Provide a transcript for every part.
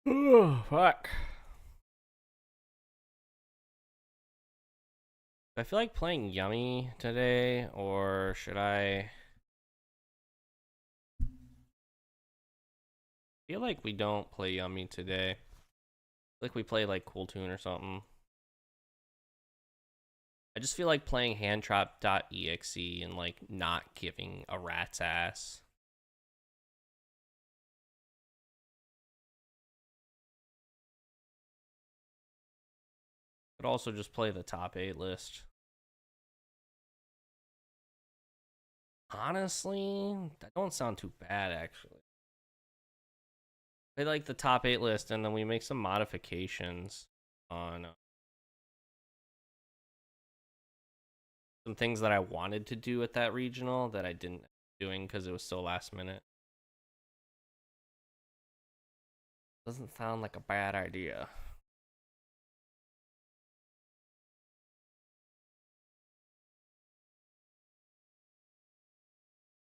Oh, fuck. I feel like playing Yummy today, or should I? I feel like we don't play Yummy today. Like we play like Cool Tune or something. I just feel like playing handtrap.exe and like not giving a rat's ass. Could also just play the top 8 list. Honestly, that don't sound too bad actually. Play like the top 8 list and then we make some modifications on some things that I wanted to do at that regional that I didn't doing because it was so last minute. Doesn't sound like a bad idea.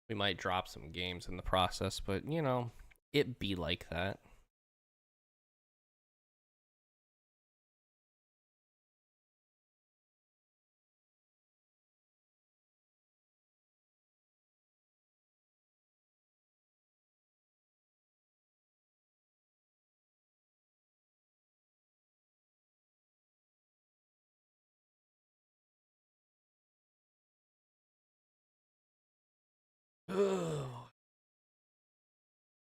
We might drop some games in the process, but you know, it be like that.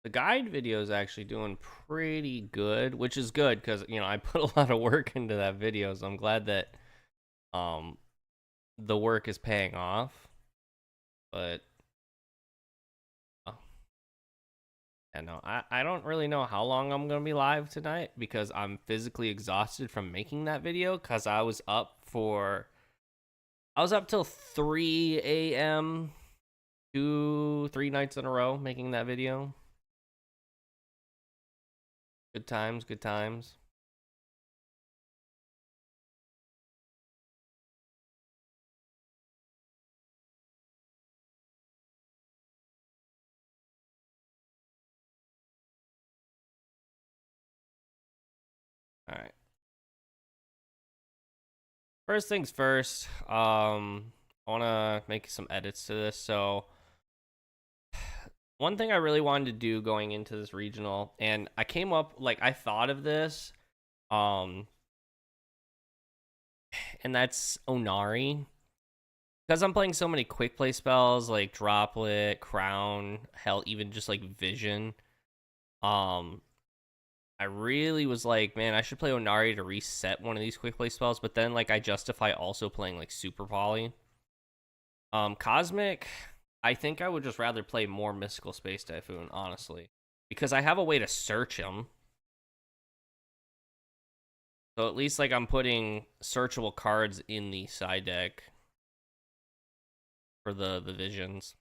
The guide video is actually doing pretty good, which is good because you know I put a lot of work into that video, so I'm glad that um the work is paying off. But yeah, no, I don't really know how long I'm gonna be live tonight because I'm physically exhausted from making that video because I was up till 3 a.m. 2, 3 nights in a row making that video. Good times, good times. All right. First things first. I want to make some edits to this. So one thing I really wanted to do going into this regional, and I came up like I thought of this, um, and that's Onari. Because I'm playing so many quick play spells like Droplet, Crown, hell, even just like Vision. Um, I really was like, man, I should play Onari to reset one of these quick play spells, but then like I justify also playing like Super Poly. Cosmic, I think I would just rather play more Mystical Space Typhoon, honestly, because I have a way to search him. So at least like I'm putting searchable cards in the side deck for the visions.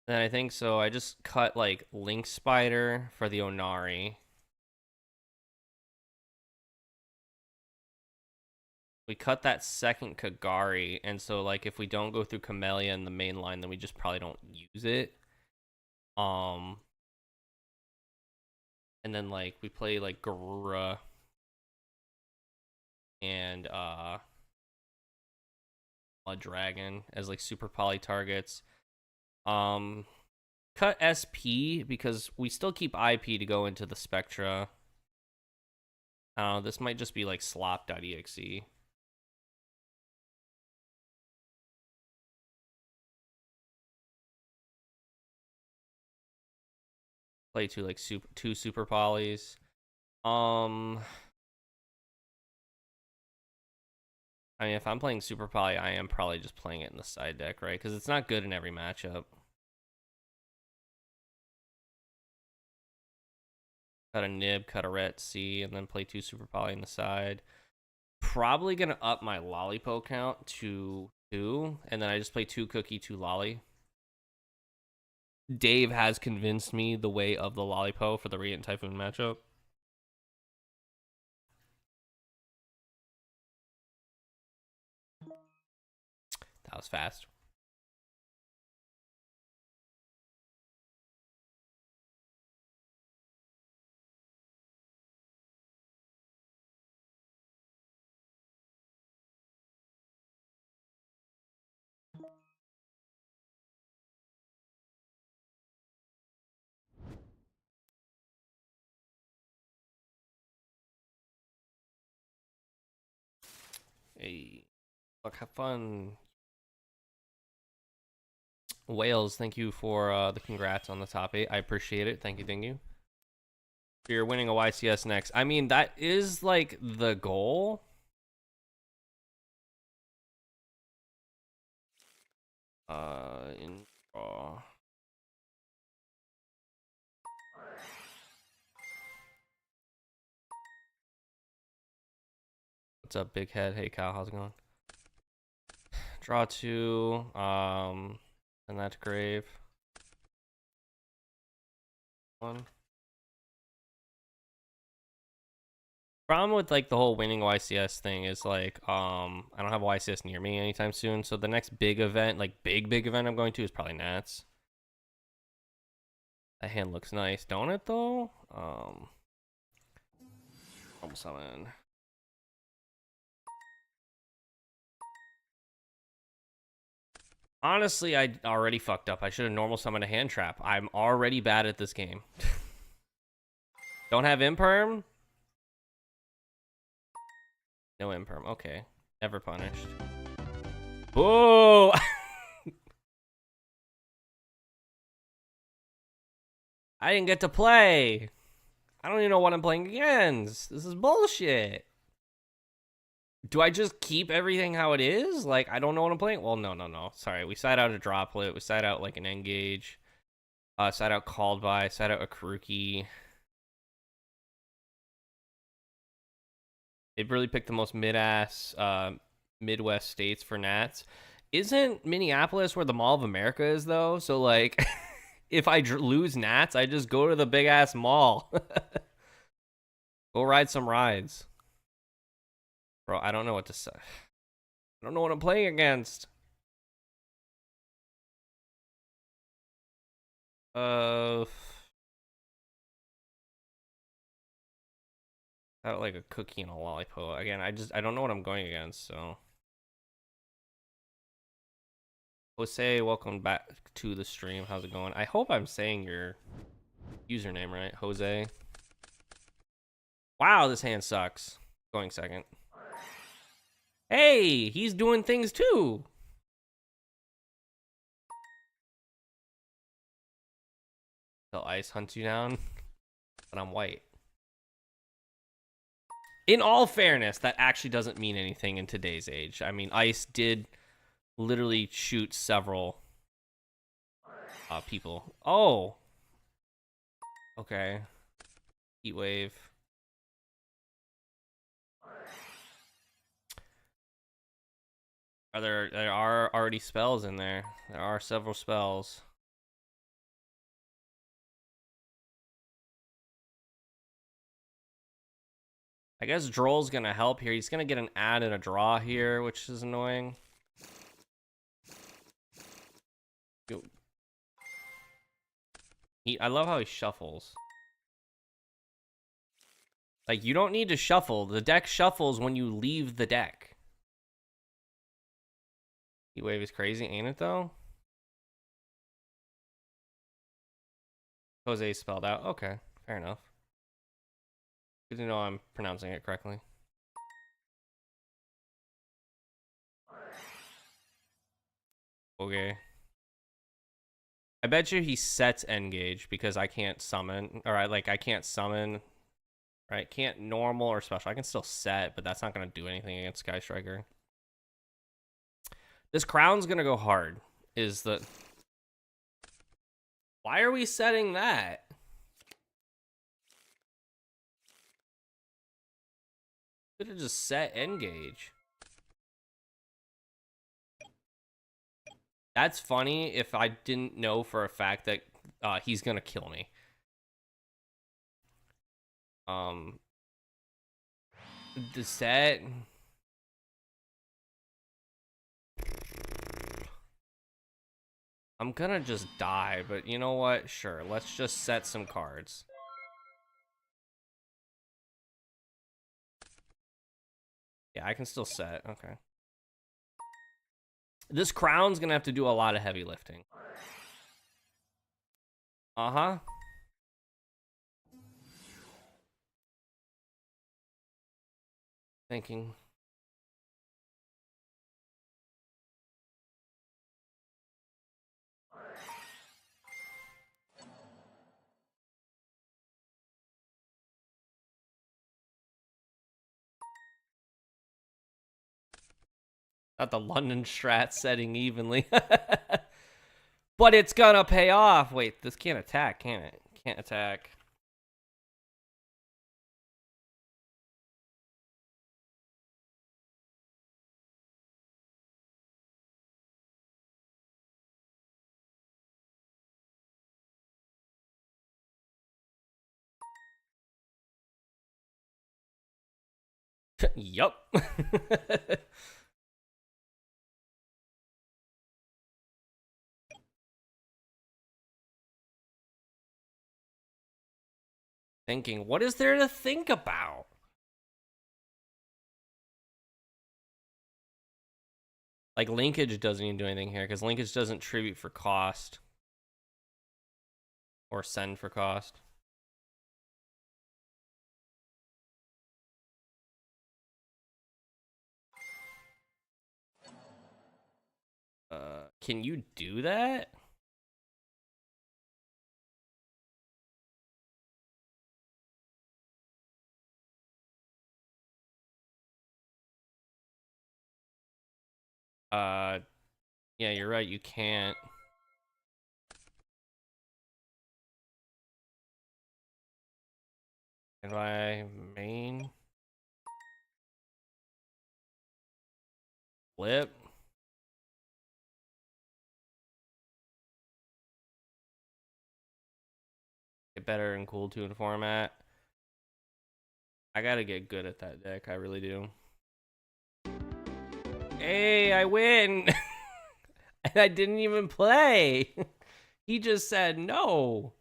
And I think so. I just cut like Link Spider for the Onari. We cut that second Kagari, and so like if we don't go through Camellia in the main line, then we just probably don't use it. Um, and then like we play like Garura and a dragon as like super poly targets. Um, cut SP because we still keep IP to go into the Spectra. This might just be like slop.exe. Play two super polys. Um, I mean, if I'm playing super poly, I am probably just playing it in the side deck, right? Because it's not good in every matchup. Cut a nib, cut a ret C, and then play two super poly in the side. probably gonna up my Lollipo count to 2, and then I just play 2 Cookie, 2 Lolly. Dave has convinced me the way of the Lollipo for the Radiant Typhoon matchup. That was fast. Hey, look, have fun. Wales, thank you for the congrats on the top 8. I appreciate it. Thank you, thank you. You're winning a YCS next. I mean, that is like the goal. In draw. What's up, big head? Hey, Kyle, how's it going? Draw 2. And that's grave. 1. Problem with like the whole winning YCS thing is like I don't have YCS near me anytime soon, so the next big event, like big event I'm going to is probably Nats. That hand looks nice, don't it though? Almost summon. Honestly, I already fucked up. I should have normal summoned a hand trap. I'm already bad at this game. Don't have imperm? No imperm. Okay. Never punished. Whoa! I didn't get to play. I don't even know what I'm playing against. This is bullshit. Do I just keep everything how it is? Like, I don't know what I'm playing? Well, no. Sorry, we side out a droplet. We side out, like, an engage. Side out called by. Side out a Karuki. They've really picked the most mid-ass Midwest states for Nats. Isn't Minneapolis where the Mall of America is, though? So, like, if I lose Nats, I just go to the big-ass mall. Go ride some rides. Bro, I don't know what to say. I don't know what I'm playing against. Like a cookie and a lollipop. Again, I don't know what I'm going against, so. Jose, welcome back to the stream. How's it going? I hope I'm saying your username right, Jose. Wow, this hand sucks. Going second. Hey, he's doing things too. Till ice hunts you down, but I'm white. In all fairness, that actually doesn't mean anything in today's age. I mean, ice did literally shoot several people. Oh. Okay. Heat wave. There are already spells in there. There are several spells. I guess Droll's gonna help here. He's gonna get an add and a draw here, which is annoying. I love how he shuffles. Like, you don't need to shuffle. The deck shuffles when you leave the deck. Heat wave is crazy, ain't it, though? Jose spelled out. Okay, fair enough. Good to know I'm pronouncing it correctly. Okay. I bet you he sets engage because I can't summon. Or I can't summon. Right? Can't normal or special. I can still set, but that's not going to do anything against Sky Striker. This crown's going to go hard. Is the... Why are we setting that? Could have just set engage. That's funny if I didn't know for a fact that he's gonna kill me. The set. I'm gonna just die, but you know what? Sure, let's just set some cards. Yeah, I can still set. Okay. This crown's gonna have to do a lot of heavy lifting. Uh-huh. Thinking. Not the London strat setting evenly. But it's gonna pay off. Wait, this can't attack, can it? Can't attack. Yup. Thinking, what is there to think about? Like, linkage doesn't even do anything here, because linkage doesn't tribute for cost. Or send for cost. Can you do that? Yeah, you're right, you can't. And my main flip. Get better in Cool Tune format. I gotta get good at that deck, I really do. Hey, I win! And I didn't even play! He just said no!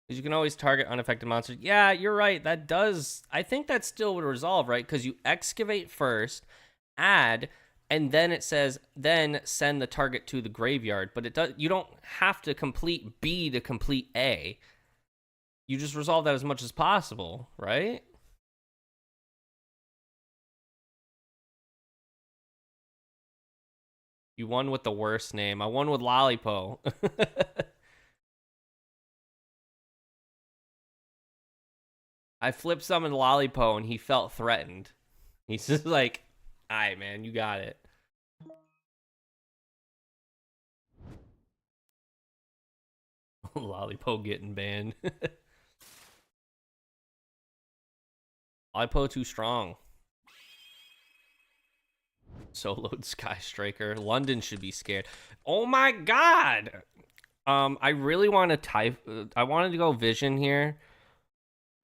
You can always target unaffected monsters. Yeah, you're right. That does... I think that still would resolve, right? Because you excavate first, add, and then it says, then send the target to the graveyard. But it does. You don't have to complete B to complete A. You just resolve that as much as possible, right? You won with the worst name. I won with Lollipo. I flipped summon Lollipo and he felt threatened. He's just like, all right, man, you got it. Lollipo getting banned. Lollipo too strong. Soloed Sky Striker. London should be scared. Oh my god! I really want to type. I wanted to go Vision here,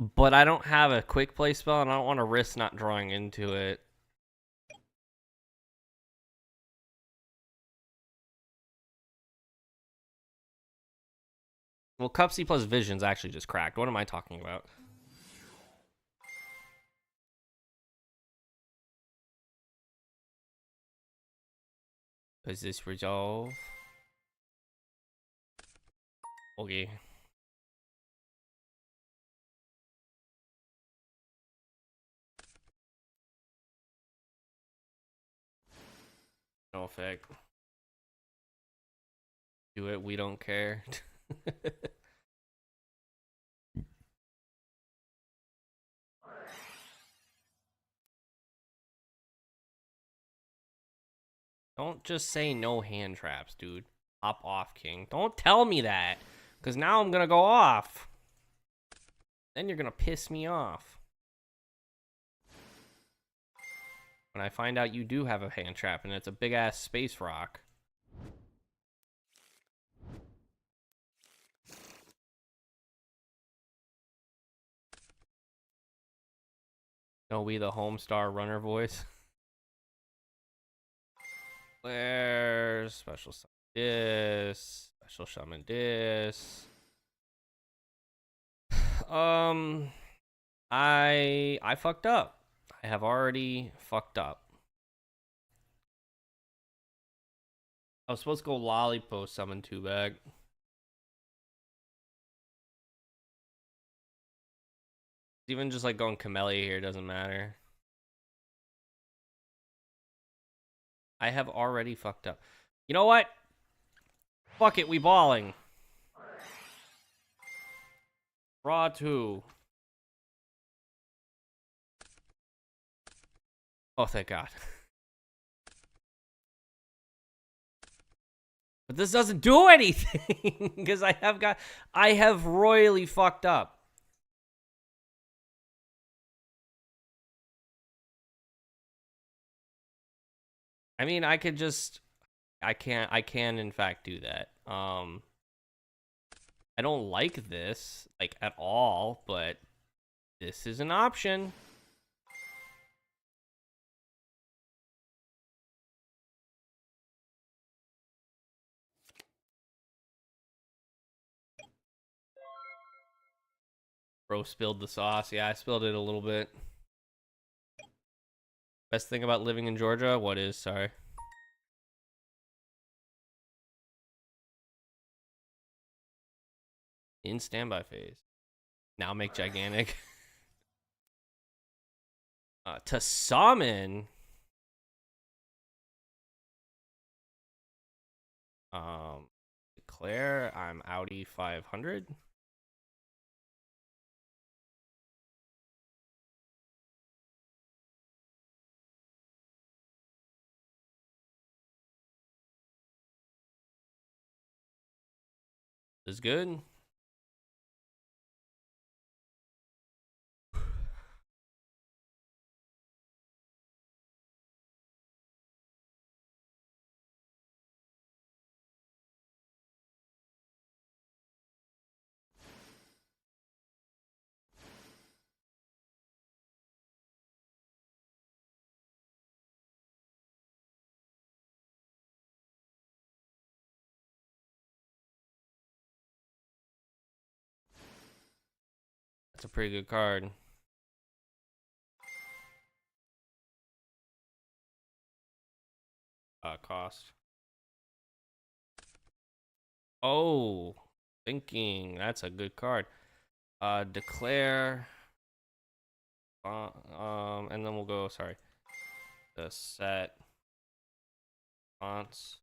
but I don't have a quick play spell, and I don't want to risk not drawing into it. Well, Cup C plus Vision's actually just cracked. What am I talking about? Does this resolve? Okay. No effect. Do it, we don't care. Don't just say no hand traps, dude. Hop off, king. Don't tell me that, because now I'm gonna go off. Then you're gonna piss me off. When I find out you do have a hand trap and it's a big ass space rock. No, we the Homestar Runner voice. Where's special summon this? Special summon this. I fucked up. I have already fucked up. I was supposed to go Lollipo summon 2-bag. Even just like going Camellia here doesn't matter. I have already fucked up. You know what? Fuck it, we balling. Draw 2. Oh, thank God. But this doesn't do anything because I have royally fucked up. I mean, I can in fact do that. I don't like this like at all, but this is an option. Bro spilled the sauce. Yeah, I spilled it a little bit. Best thing about living in Georgia? What is? Sorry. In standby phase. Now make gigantic. To summon. Declare I'm Audi 500. Is good. That's a pretty good card. Cost. Oh, thinking. That's a good card. Declare. And then we'll go. Sorry. The set fonts.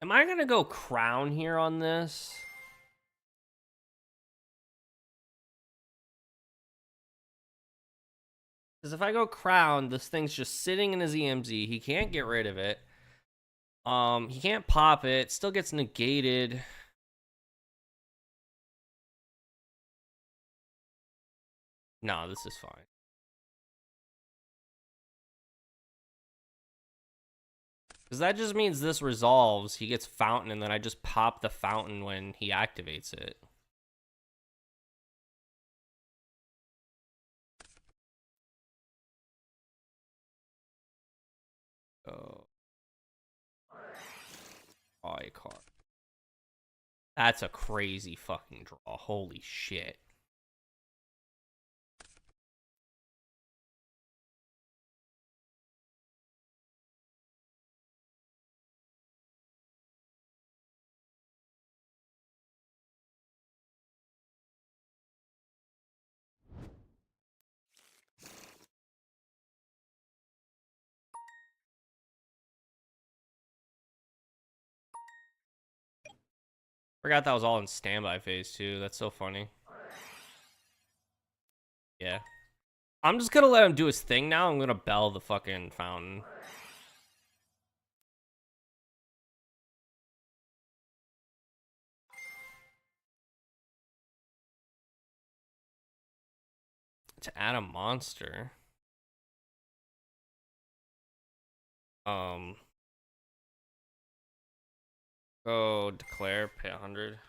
Am I gonna go crown here on this? Because if I go crown, this thing's just sitting in his EMZ. He can't get rid of it. He can't pop it. Still gets negated. No, this is fine. Because that just means this resolves. He gets fountain, and then I just pop the fountain when he activates it. Oh. I card. That's a crazy fucking draw. Holy shit. Forgot that was all in standby phase too. That's so funny. Yeah. I'm just gonna let him do his thing now. I'm gonna bell the fucking fountain. To add a monster. Go declare, pay 100.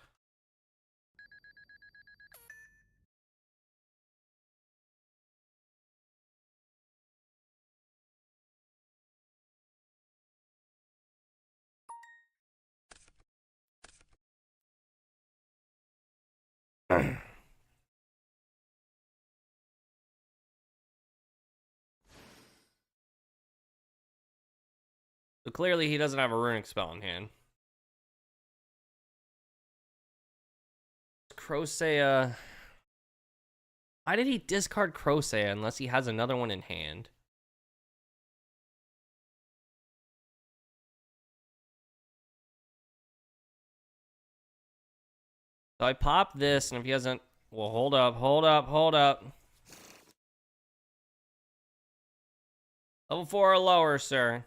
So clearly he doesn't have a runic spell in hand. Crocea. Why did he discard Crocea unless he has another one in hand? So I pop this, and if he hasn't... Well, hold up. Level 4 or lower, sir.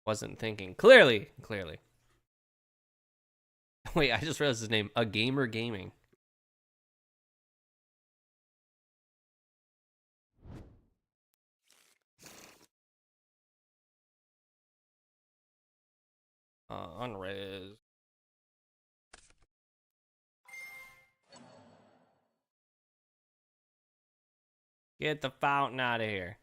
Wasn't thinking. Clearly. Wait, I just realized his name. A Gamer Gaming. Unres. Get the fountain out of here.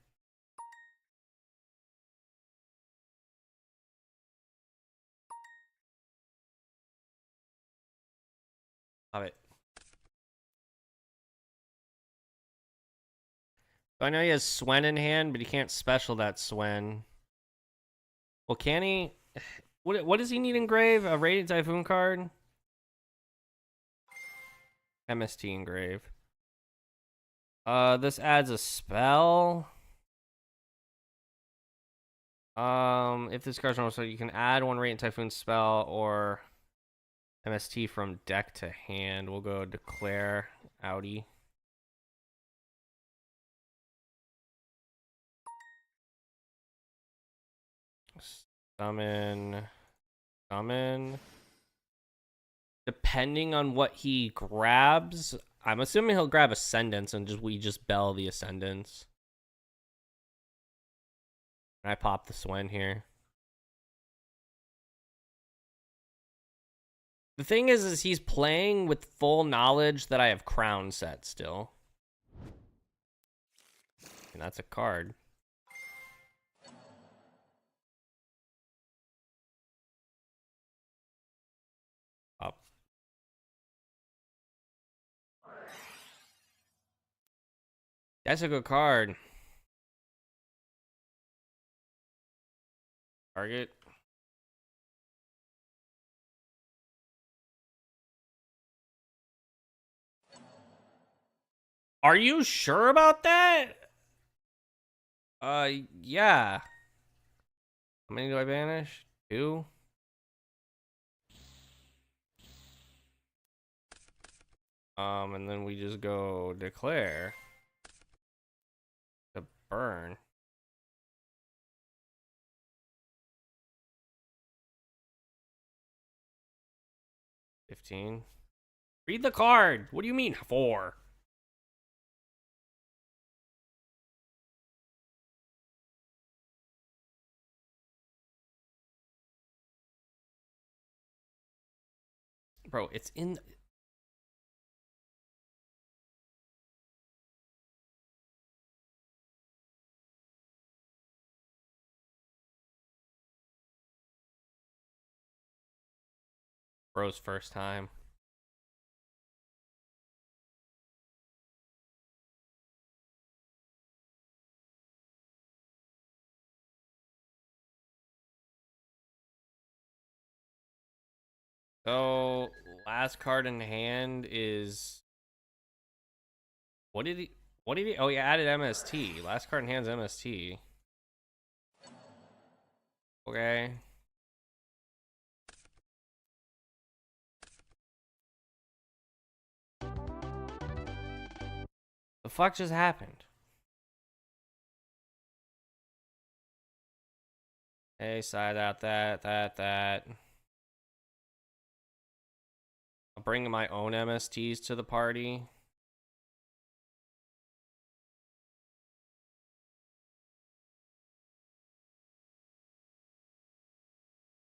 Love it. So I know he has Swen in hand, but he can't special that Swen. Well, can he? What does he need engrave? A Radiant Typhoon card? MST engrave. This adds a spell. If this card's normal, so you can add one Radiant Typhoon spell or MST from deck to hand. We'll go declare Audi. Summon. Depending on what he grabs, I'm assuming he'll grab Ascendance and we just bell the Ascendance. And I pop the Swen here. The thing is he's playing with full knowledge that I have Crown set still. And that's a card. Up. That's a good card. Target. Are you sure about that? Yeah. How many do I banish? 2? And then we just go declare to burn. $15. Read the card. What do you mean 4? Bro, it's in... Bro's first time. So, Last card in hand is... What did he... Oh, he added MST. Last card in hand's MST. Okay. The fuck just happened? Hey, side out that. I'll bring my own MSTs to the party.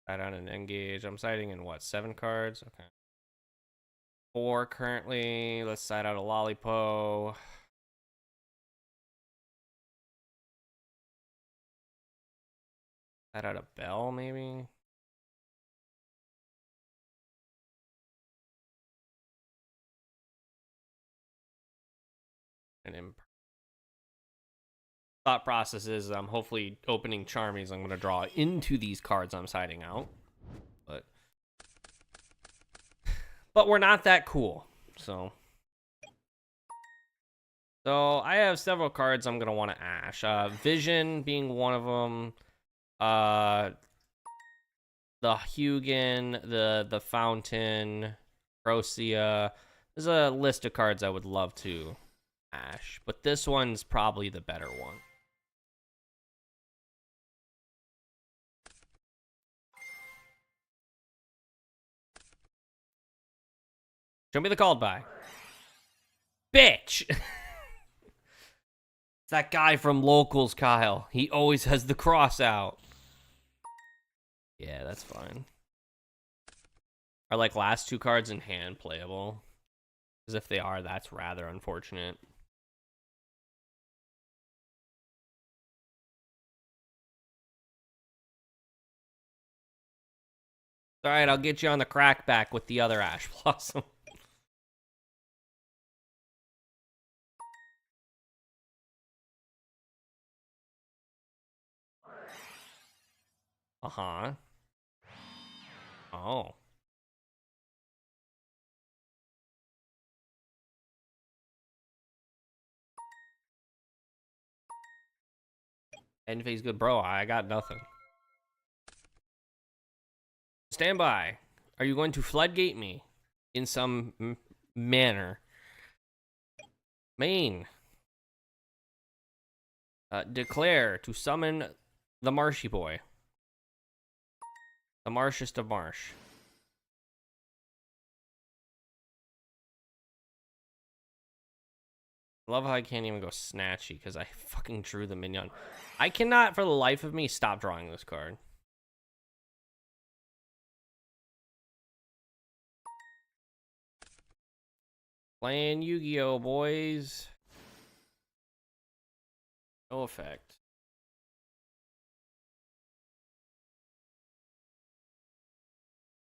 Side out and engage. I'm siding in what? 7 cards? Okay. 4 currently. Let's side out a Lollipo. Side out a Bell, maybe? And thought process is I'm hopefully opening Charmies. I'm going to draw into these cards I'm siding out. But we're not that cool. So I have several cards I'm going to want to ash. Vision being one of them. The Hugin, the Fountain, Rosia. There's a list of cards I would love to ash, but this one's probably the better one. Show me the called by. Bitch! It's that guy from Locals, Kyle. He always has the cross out. Yeah, that's fine. Are like last 2 cards in hand playable? Because if they are, that's rather unfortunate. Alright, I'll get you on the crackback with the other Ash Blossom. Uh-huh. Oh. End phase good, bro. I got nothing. Stand by. Are you going to floodgate me in some manner? Main. Declare to summon the Marshy Boy. The Marshest of Marsh. I love how I can't even go Snatchy because I fucking drew the minion. I cannot, for the life of me, stop drawing this card. Playing Yu-Gi-Oh, boys. No effect.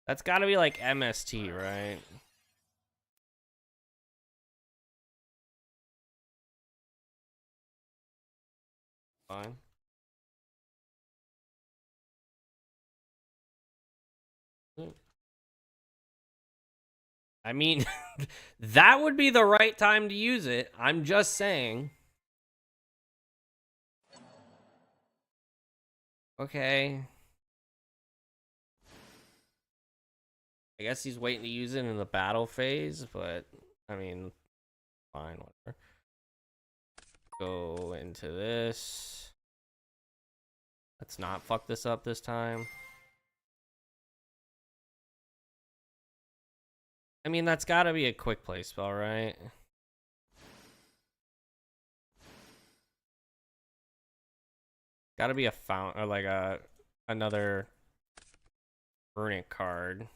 That's gotta be like MST, right? Fine. I mean, that would be the right time to use it. I'm just saying. Okay. I guess he's waiting to use it in the battle phase, but I mean, fine, whatever. Go into this. Let's not fuck this up this time. I mean, that's gotta be a quick play spell, right? Gotta be a fountain, or like another runic card.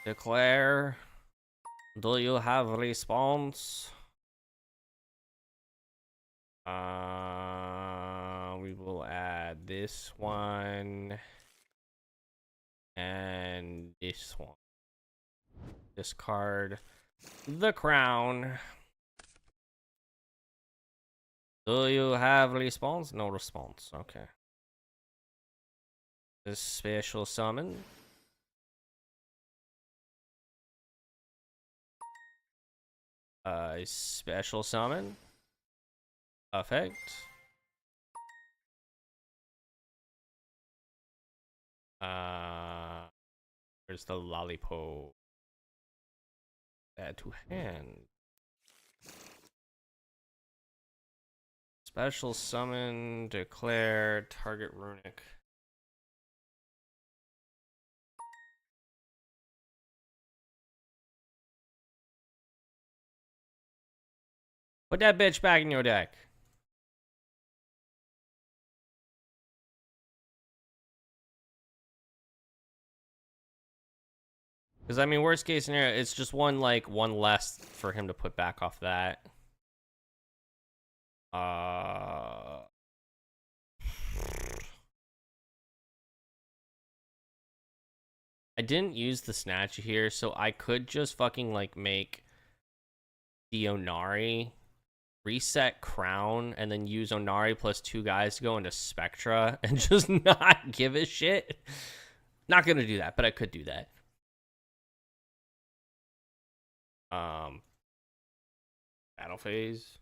Declare. Do you have response? We will add this one and this one. Discard the crown. Do you have response? No response. Okay. This special summon. Special summon. Effect. Where's the Lollipop? Add to hand. Special summon, declare, target runic. Put that bitch back in your deck. Because, I mean, worst case scenario, it's just one less for him to put back off that. I didn't use the Snatch here, so I could just fucking, like, make the Onari, reset Crown, and then use Onari plus 2 guys to go into Spectra and just not give a shit. Not gonna do that, but I could do that. Battle phase.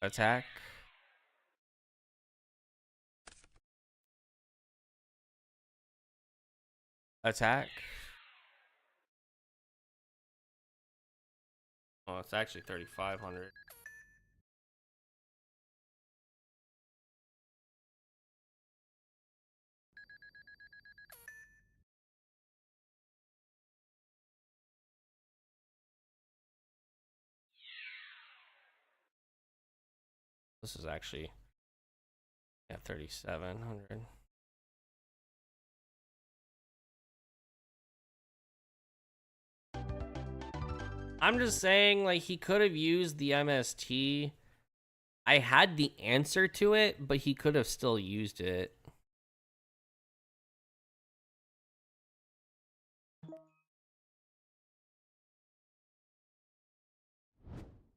Attack. Attack. Oh, it's actually 3,500. This is actually, yeah, 3,700. I'm just saying, like, he could have used the MST. I had the answer to it, but he could have still used it.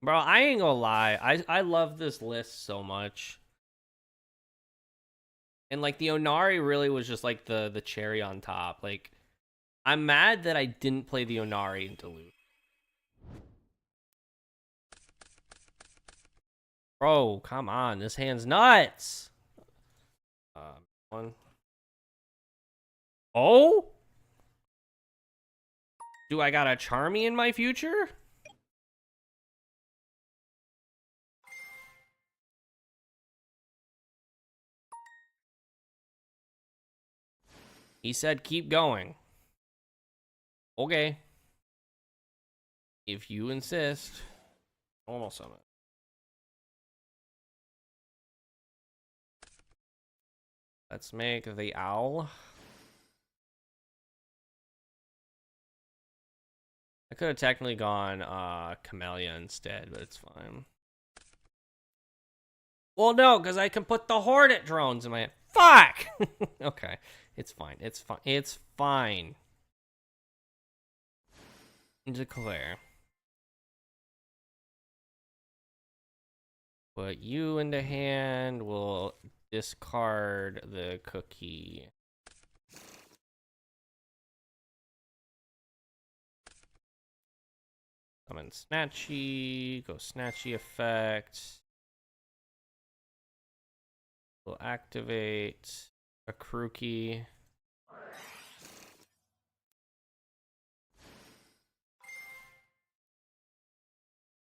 Bro, I ain't gonna lie. I love this list so much. And, like, the Onari really was just, like, the cherry on top. Like, I'm mad that I didn't play the Onari in Duluth. Bro, come on. This hand's nuts. One. Oh? Do I got a Charmy in my future? He said keep going. Okay. If you insist. Normal summon. Let's make the owl. I could have technically gone Camellia instead, but it's fine. Well, no, because I can put the Hornet drones in my hand. Fuck! Okay. It's fine. It's fine. It's fine. Declare. Put you into hand. We'll discard the cookie. Summon Snatchy. Go Snatchy effect. We'll activate a Kruki.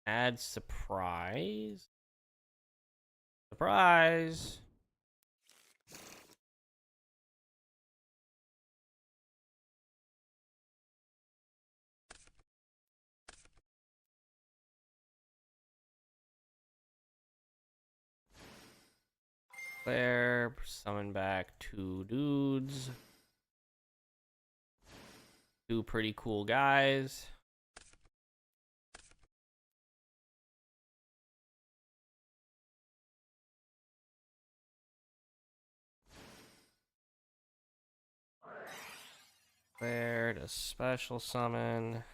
Add surprise. Surprise. Claire, summon back 2 dudes. 2 pretty cool guys. Claire to special summon.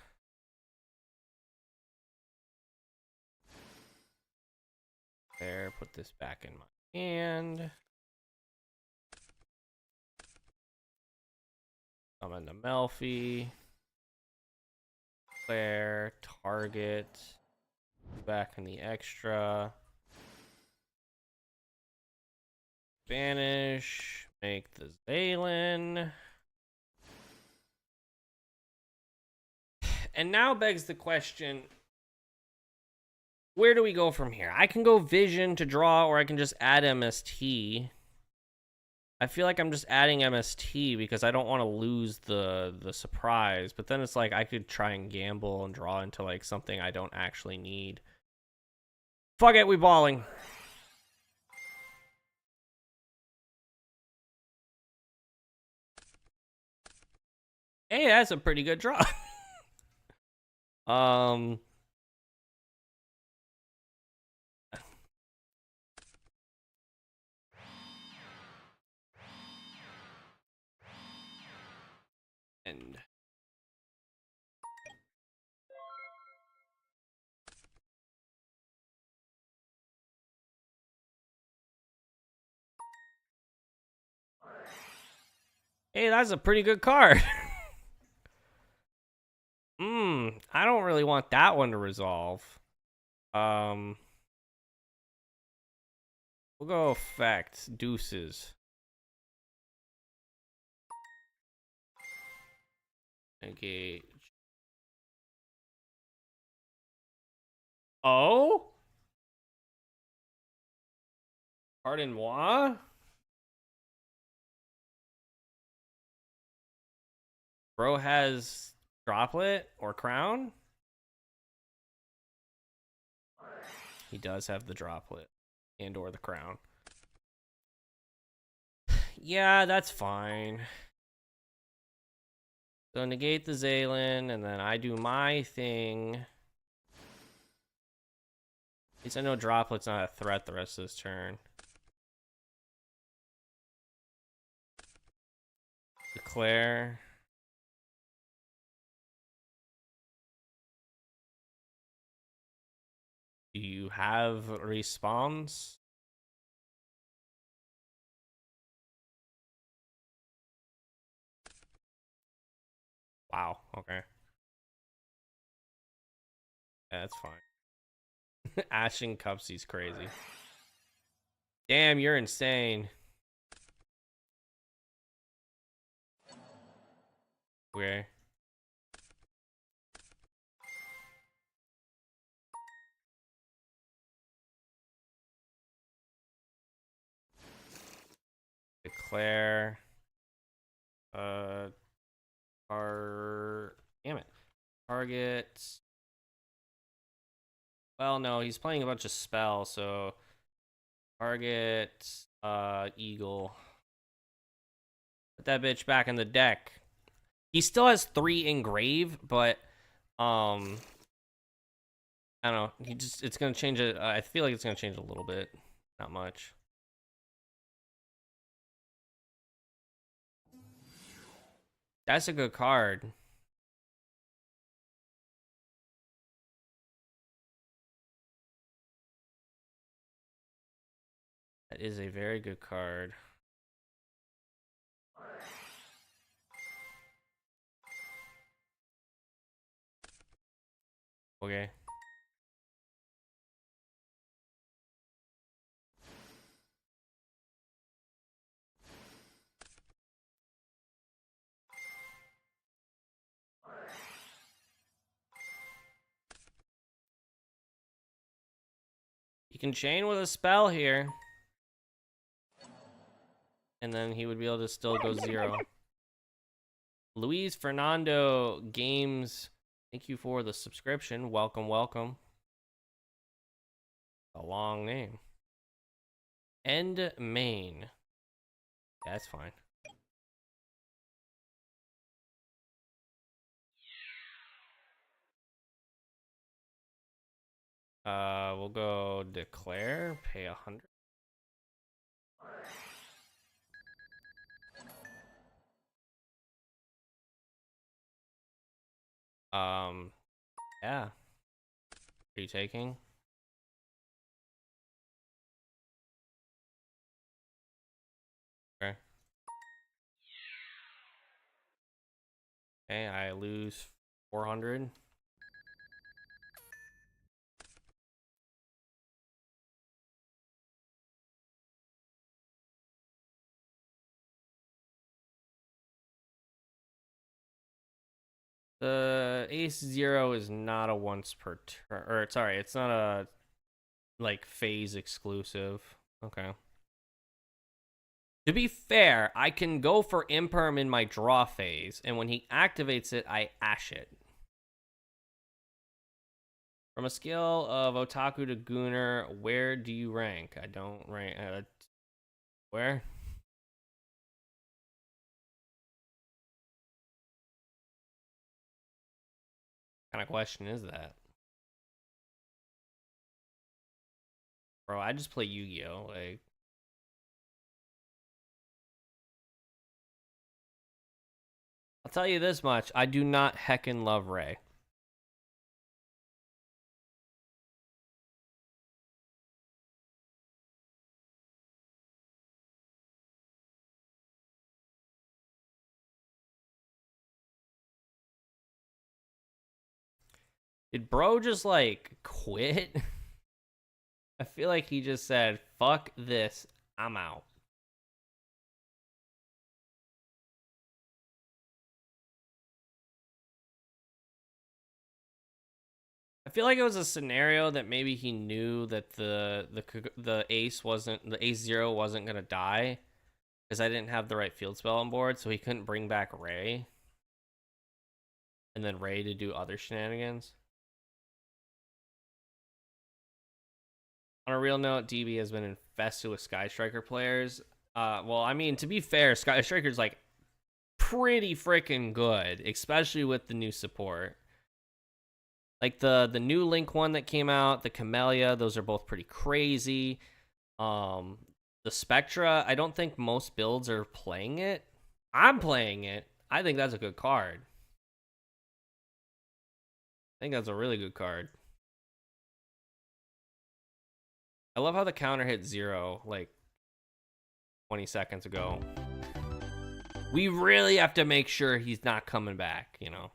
There, put this back in my hand. Summon the Melfi. Declare, target. Back in the extra. Banish. Make the Zaylin. And now begs the question, where do we go from here? I can go Vision to draw, or I can just add MST. I feel like I'm just adding MST because I don't want to lose the surprise. But then it's like I could try and gamble and draw into like something I don't actually need. Fuck it, we balling. Hey, that's a pretty good draw. And hey, that's a pretty good card. I don't really want that one to resolve. We'll go effect, deuces. Engage. Oh? Pardon moi? Bro has droplet or crown? He does have the droplet and or the crown. Yeah, that's fine. So negate the Zaylin, and then I do my thing. At least I know droplet's not a threat the rest of this turn. Declare. Do you have respawns? Wow, okay. Yeah, that's fine. Ashen Cupsy's crazy. Damn, you're insane. Okay. Declare. Damn it. Target. Well, no, he's playing a bunch of spells, so target Eagle. Put that bitch back in the deck. He still has 3 engrave, but I don't know. It's gonna change it. I feel like it's gonna change a little bit, not much. That's a good card. That is a very good card. Okay. You can chain with a spell here. And then he would be able to still go 0. Luis Fernando Games, thank you for the subscription. Welcome, welcome. A long name. End main. Yeah, that's fine. We'll go declare, pay 100. Yeah. Are you taking? Okay. Okay, I lose 400. The Ace Zero is not a once per turn, or sorry, it's not a like phase exclusive. Okay. To be fair, I can go for Imperm in my draw phase, and when he activates it, I ash it. From a scale of Otaku to Gooner, where do you rank? I don't rank. Where? What kind of question is that? Bro, I just play Yu-Gi-Oh! Like, I'll tell you this much. I do not heckin' love Ray. Did bro just, like, quit? I feel like he just said, fuck this, I'm out. I feel like it was a scenario that maybe he knew that the ace zero wasn't gonna die because I didn't have the right field spell on board, so he couldn't bring back Ray, and then Ray to do other shenanigans. On a real note, DB has been infested with Sky Striker players. Well, I mean, to be fair, Sky Striker's like pretty freaking good, especially with the new support. Like the new Link one that came out, the Camellia, those are both pretty crazy. The Spectra, I don't think most builds are playing it. I'm playing it. I think that's a good card. I think that's a really good card. I love how the counter hit 0 like 20 seconds ago. We really have to make sure he's not coming back, you know.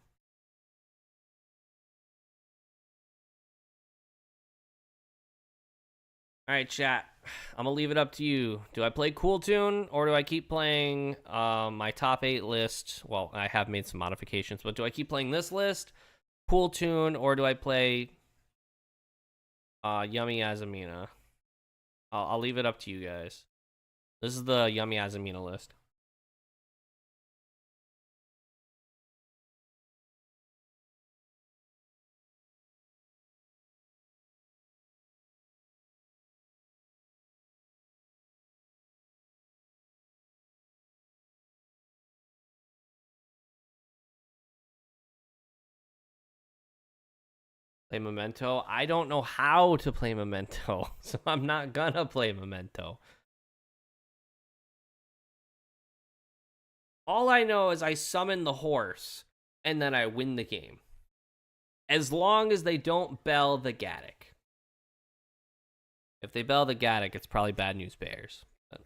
All right, chat. I'm gonna leave it up to you. Do I play Cool Tune or do I keep playing my top 8 list? Well, I have made some modifications, but do I keep playing this list, Cool Tune, or do I play Yummy Azamina? I'll leave it up to you guys. This is the Yummy Azamina list. Play Memento. I don't know how to play Memento, so I'm not gonna play Memento. All I know is I summon the horse, and then I win the game. As long as they don't bell the Gaddock. If they bell the Gaddock, it's probably bad news bears. But...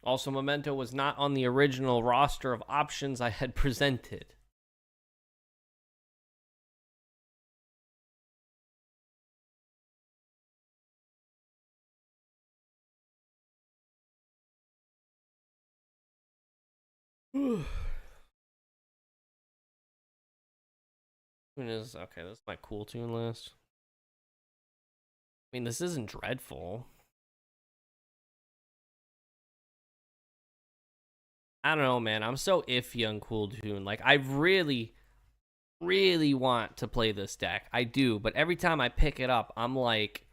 Also, Memento was not on the original roster of options I had presented. Okay, that's my Cool Tune list. I mean, this isn't dreadful. I don't know, man. I'm so iffy on Cool Tune. Like, I really, really want to play this deck. I do, but every time I pick it up, I'm like,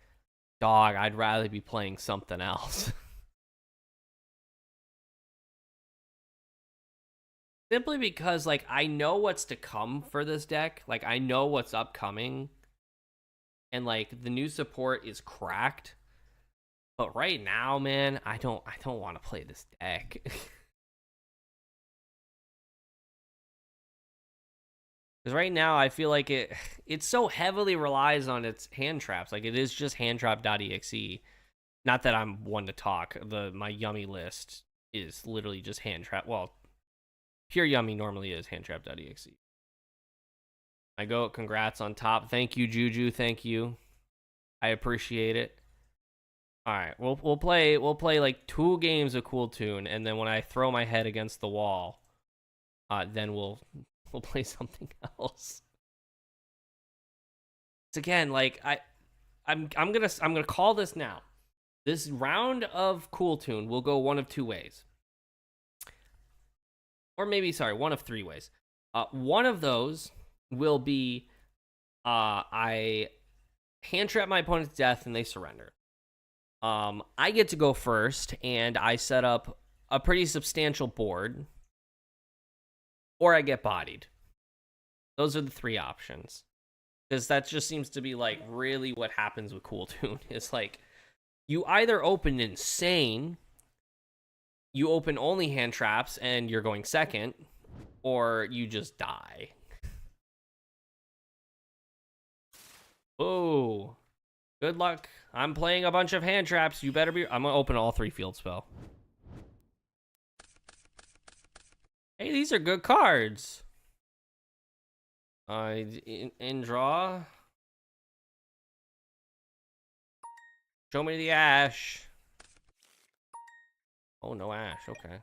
dog, I'd rather be playing something else. Simply because, like, I know what's to come for this deck. Like, I know what's upcoming. And, like, the new support is cracked. But right now, man, I don't want to play this deck. Because right now I feel like it so heavily relies on its hand traps. Like it is just handtrap.exe. Not that I'm one to talk. My yummy list is literally just hand trap. Well, pure yummy normally is handtrap.exe. I go, congrats on top. Thank you, Juju. Thank you. I appreciate it. All right, we'll play like 2 games of Cool Tune, and then when I throw my head against the wall, then we'll play something else. It's again like I'm gonna call this now. This round of Cool Tune will go one of 2 ways, or maybe one of 3 ways. One of those will be I hand trap my opponent to death and they surrender. I get to go first, and I set up a pretty substantial board, or I get bodied. Those are the 3 options, because that just seems to be like really what happens with Cool Tune. It's like you either open insane, you open only hand traps, and you're going second, or you just die. Oh. Good luck. I'm playing a bunch of hand traps. You better be... I'm going to open all 3 field spell. Hey, these are good cards. In draw. Show me the ash. Oh, no ash. Okay.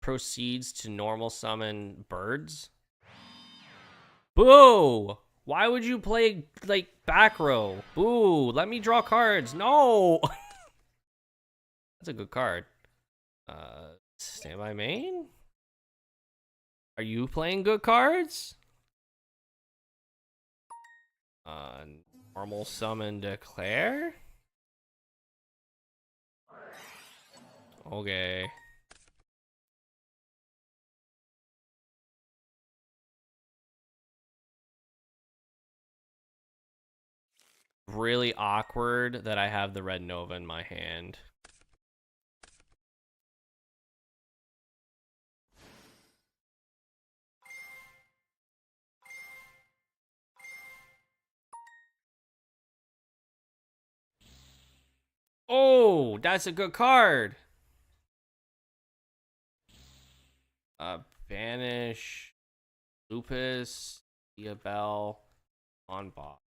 Proceeds to normal summon birds. Boo! Why would you play, like, back row? Boo! Let me draw cards. No! That's a good card. Stand by main? Are you playing good cards? Normal summon declare? Okay. Really awkward that I have the Red Nova in my hand. Oh, that's a good card. Banish, Lupus, Diabell, on bot.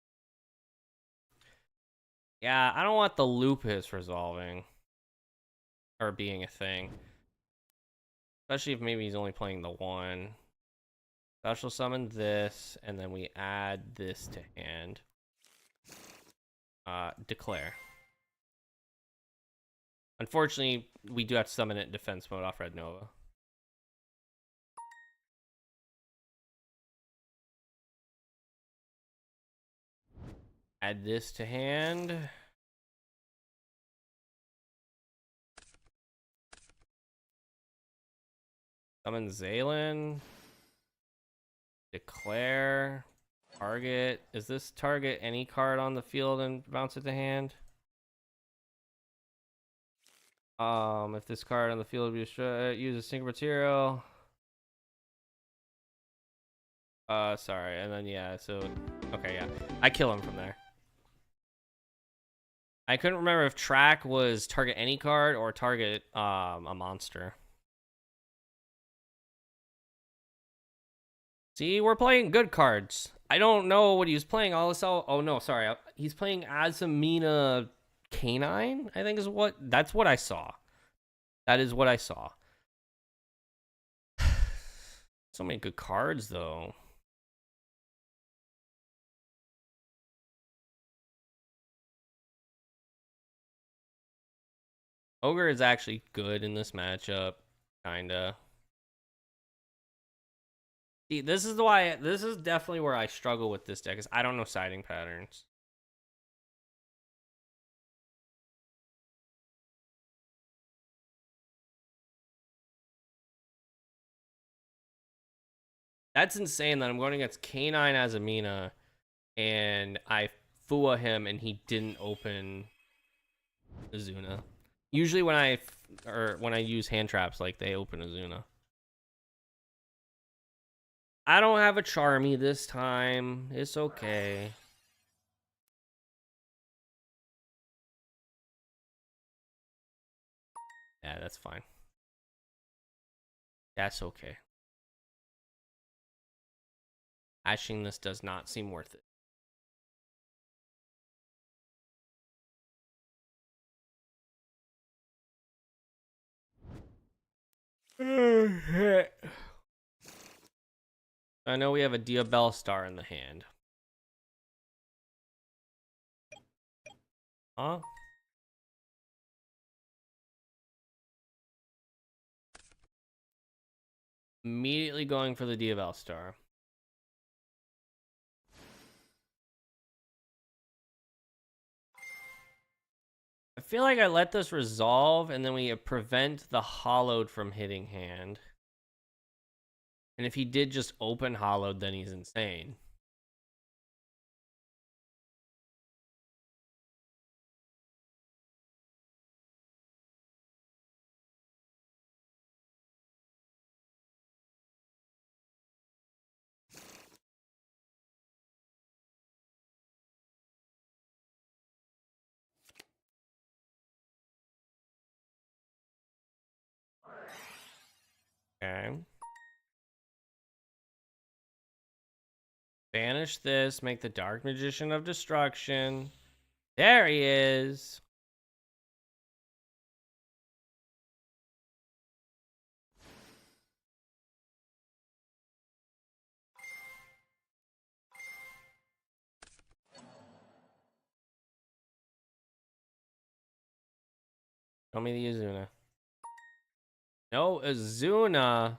Yeah, I don't want the Lupus resolving. Or being a thing. Especially if maybe he's only playing the 1. Special summon this, and then we add this to hand. Declare. Unfortunately, we do have to summon it in defense mode off Red Nova. Add this to hand. Summon Zaylin. Declare. Target. Is this target any card on the field and bounce it to hand? If this card on the field be destroyed, use a single material. Sorry, and then yeah, so okay, yeah. I kill him from there. I couldn't remember if track was target any card or target a monster. See, we're playing good cards. I don't know what he was playing. Oh no, sorry. He's playing Azamina Canine, I think that's what I saw. That is what I saw. So many good cards though. Ogre is actually good in this matchup, kinda. See, this is definitely where I struggle with this deck, is I don't know siding patterns. That's insane that I'm going against Canine Azamina and I Fua him and he didn't open Azuna. Usually when I or when I use hand traps, like they open Azuna. I don't have a Charmy this time. It's okay. Yeah, that's fine. That's okay. Ashing this does not seem worth it. I know we have a Diabell Star in the hand. Huh? Immediately going for the Diabell Star. I feel like I let this resolve, and then we prevent the Hollowed from hitting hand. And if he did just open Hollowed, then he's insane. Okay. Banish this, make the Dark Magician of Destruction. There he is. Show me the Azuna. No Azuna.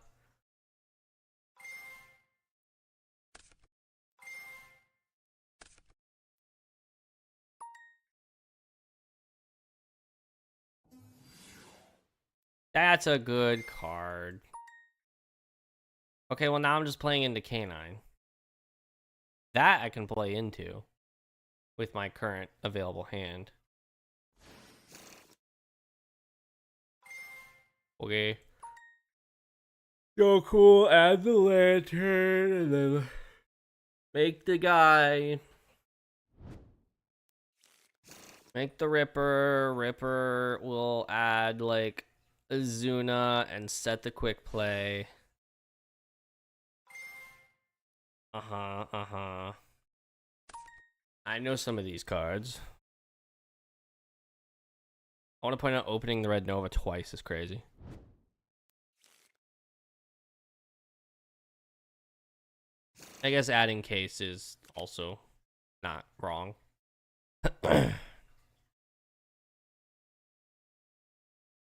That's a good card. Okay, well now I'm just playing into Canine. That I can play into with my current available hand. Okay. Go cool, add the lantern, and then make the guy. Make the Ripper. Ripper will add like Azuna and set the quick play. Uh-huh. I know some of these cards. I want to point out opening the Red Nova twice is crazy. I guess adding case is also not wrong.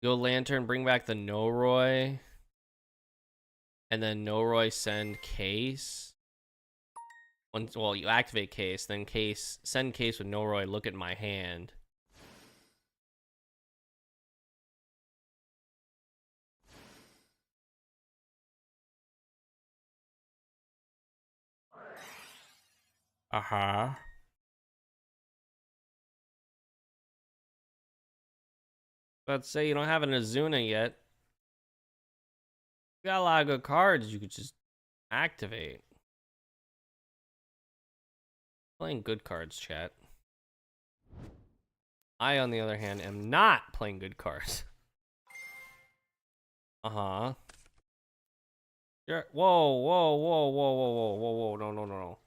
Go Lantern, bring back the Noroi. And then Noroi send case. Once, well, you activate case, then case, send case with Noroi, look at my hand. Uh-huh. Let's say you don't have an Azuna yet. You got a lot of good cards you could just activate. Playing good cards, chat. I, on the other hand, am not playing good cards. Uh-huh. Sure. Whoa. No.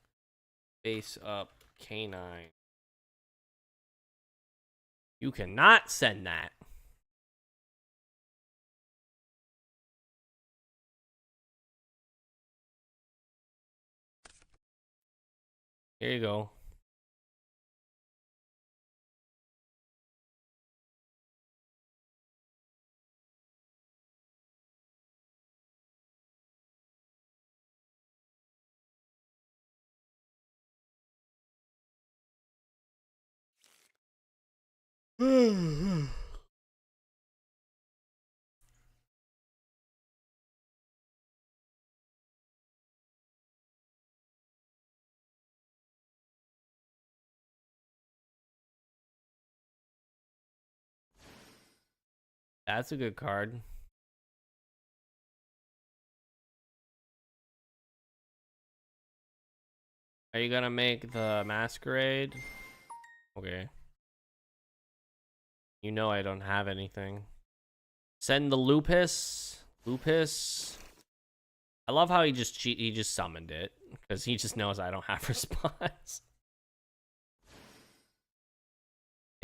Face up Canine. You cannot send that. Here you go. That's a good card. Are you gonna make the Masquerade? Okay. You know I don't have anything. Send the Lupus. Lupus. I love how he just summoned it because he just knows I don't have response.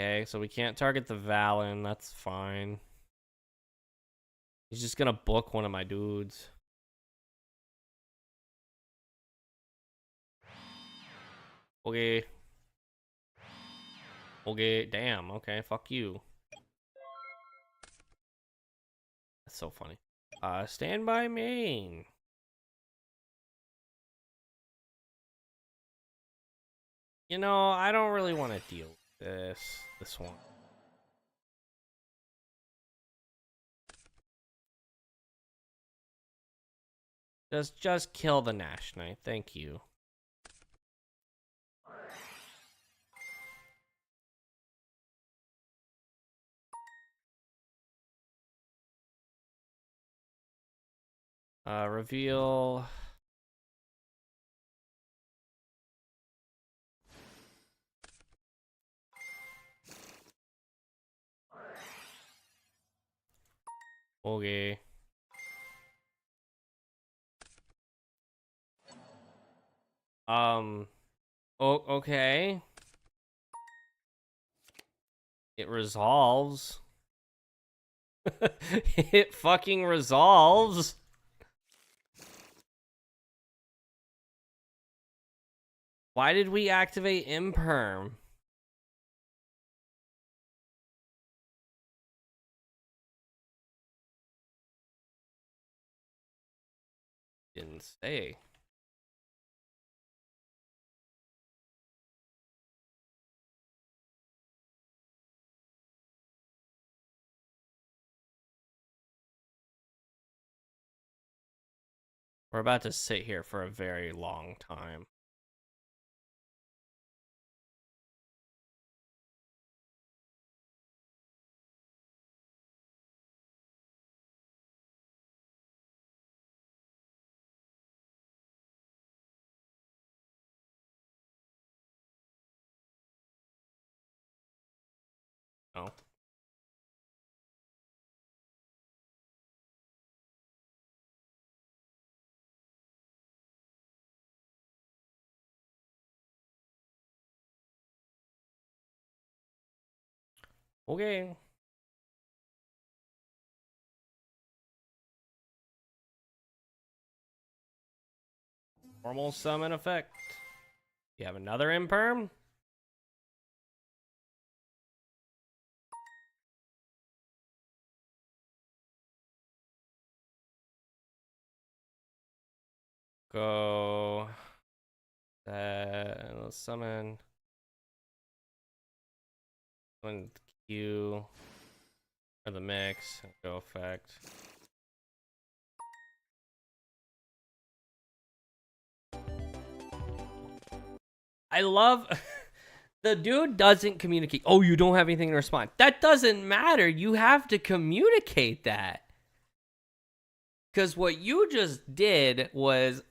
Okay, so we can't target the Valen. That's fine. He's just gonna book one of my dudes. Okay. Okay, damn. Okay, fuck you. That's so funny. Stand by main. You know, I don't really want to deal with this one. Just kill the Nash Knight. Thank you. Reveal. Okay. Oh, okay. It resolves. It fucking resolves. Why did we activate Imperm? Didn't say. We're about to sit here for a very long time. Oh. Okay. Normal summon effect. You have another Imperm? Go. Let's summon. Summon Q. For the mix. Go effect. I love the dude doesn't communicate. Oh, you don't have anything to respond. That doesn't matter. You have to communicate that. Because what you just did was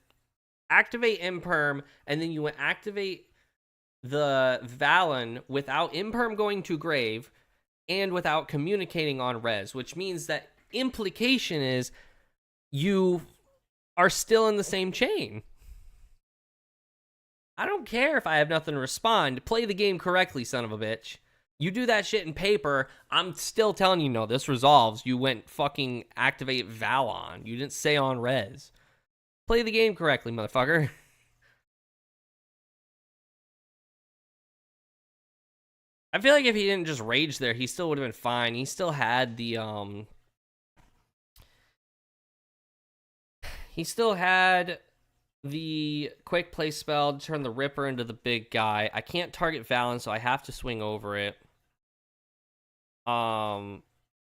activate Imperm, and then you went activate the Valen without Imperm going to grave and without communicating on res, which means that implication is you are still in the same chain. I don't care if I have nothing to respond. Play the game correctly, son of a bitch. You do that shit in paper, I'm still telling you, no, this resolves. You went fucking activate Valon. You didn't say on res. Play the game correctly, motherfucker. I feel like if he didn't just rage there, he still would have been fine. He still had the, he still had the quick play spell to turn the Ripper into the big guy. I can't target Valen, so I have to swing over it.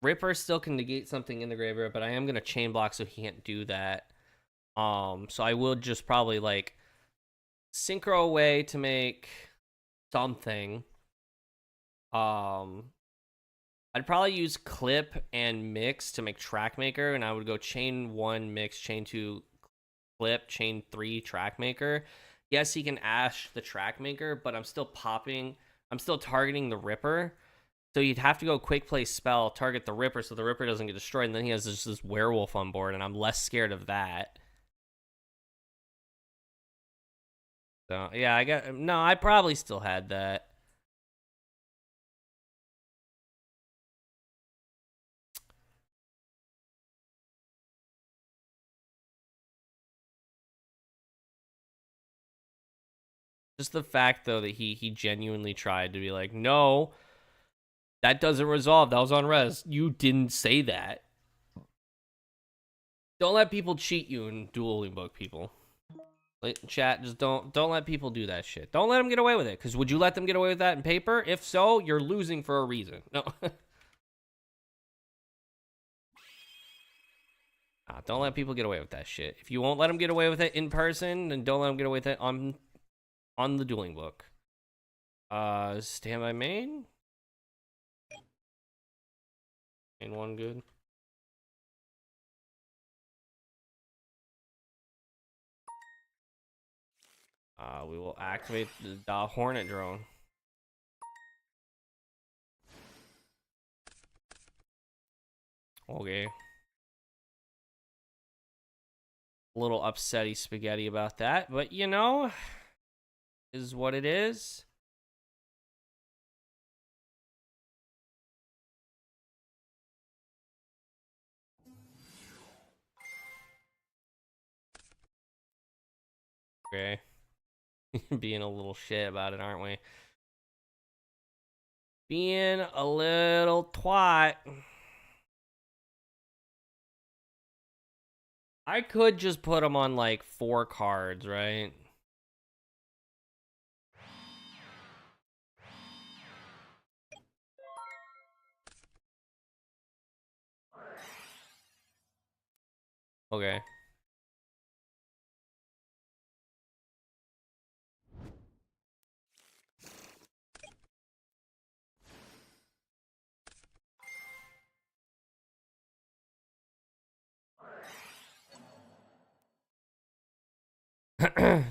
Ripper still can negate something in the graveyard, but I am gonna chain block so he can't do that. So I will just probably like synchro away to make something. I'd probably use clip and mix to make track maker, and I would go chain 1 mix, chain 2 clip, chain 3 track maker. Yes, he can ash the track maker, but I'm still targeting the Ripper. So you'd have to go quick play spell, target the Ripper so the Ripper doesn't get destroyed, and then he has this werewolf on board, and I'm less scared of that. So yeah, I probably still had that. Just the fact though that he genuinely tried to be like, no, that doesn't resolve. That was on res. You didn't say that. Don't let people cheat you in dueling book, people. Chat, just don't let people do that shit. Don't let them get away with it. Because would you let them get away with that in paper? If so, you're losing for a reason. No. Don't let people get away with that shit. If you won't let them get away with it in person, then don't let them get away with it on the dueling book. Standby main? Main one good. We will activate the Hornet drone. Okay. A little upsetty spaghetti about that, but you know, is what it is. Okay. Being a little shit about it, aren't we? Being a little twat. I could just put him on like 4 cards, right? Okay.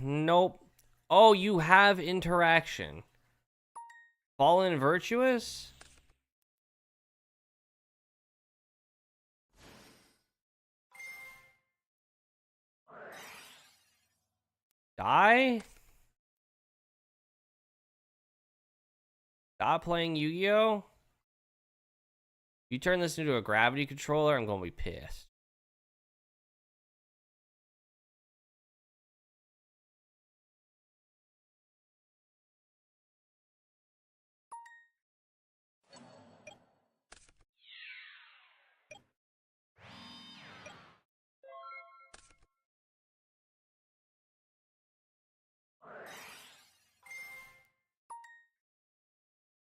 Nope. Oh, you have interaction. Fallen Virtuous? Die? Stop playing Yu-Gi-Oh? You turn this into a gravity controller, I'm gonna be pissed.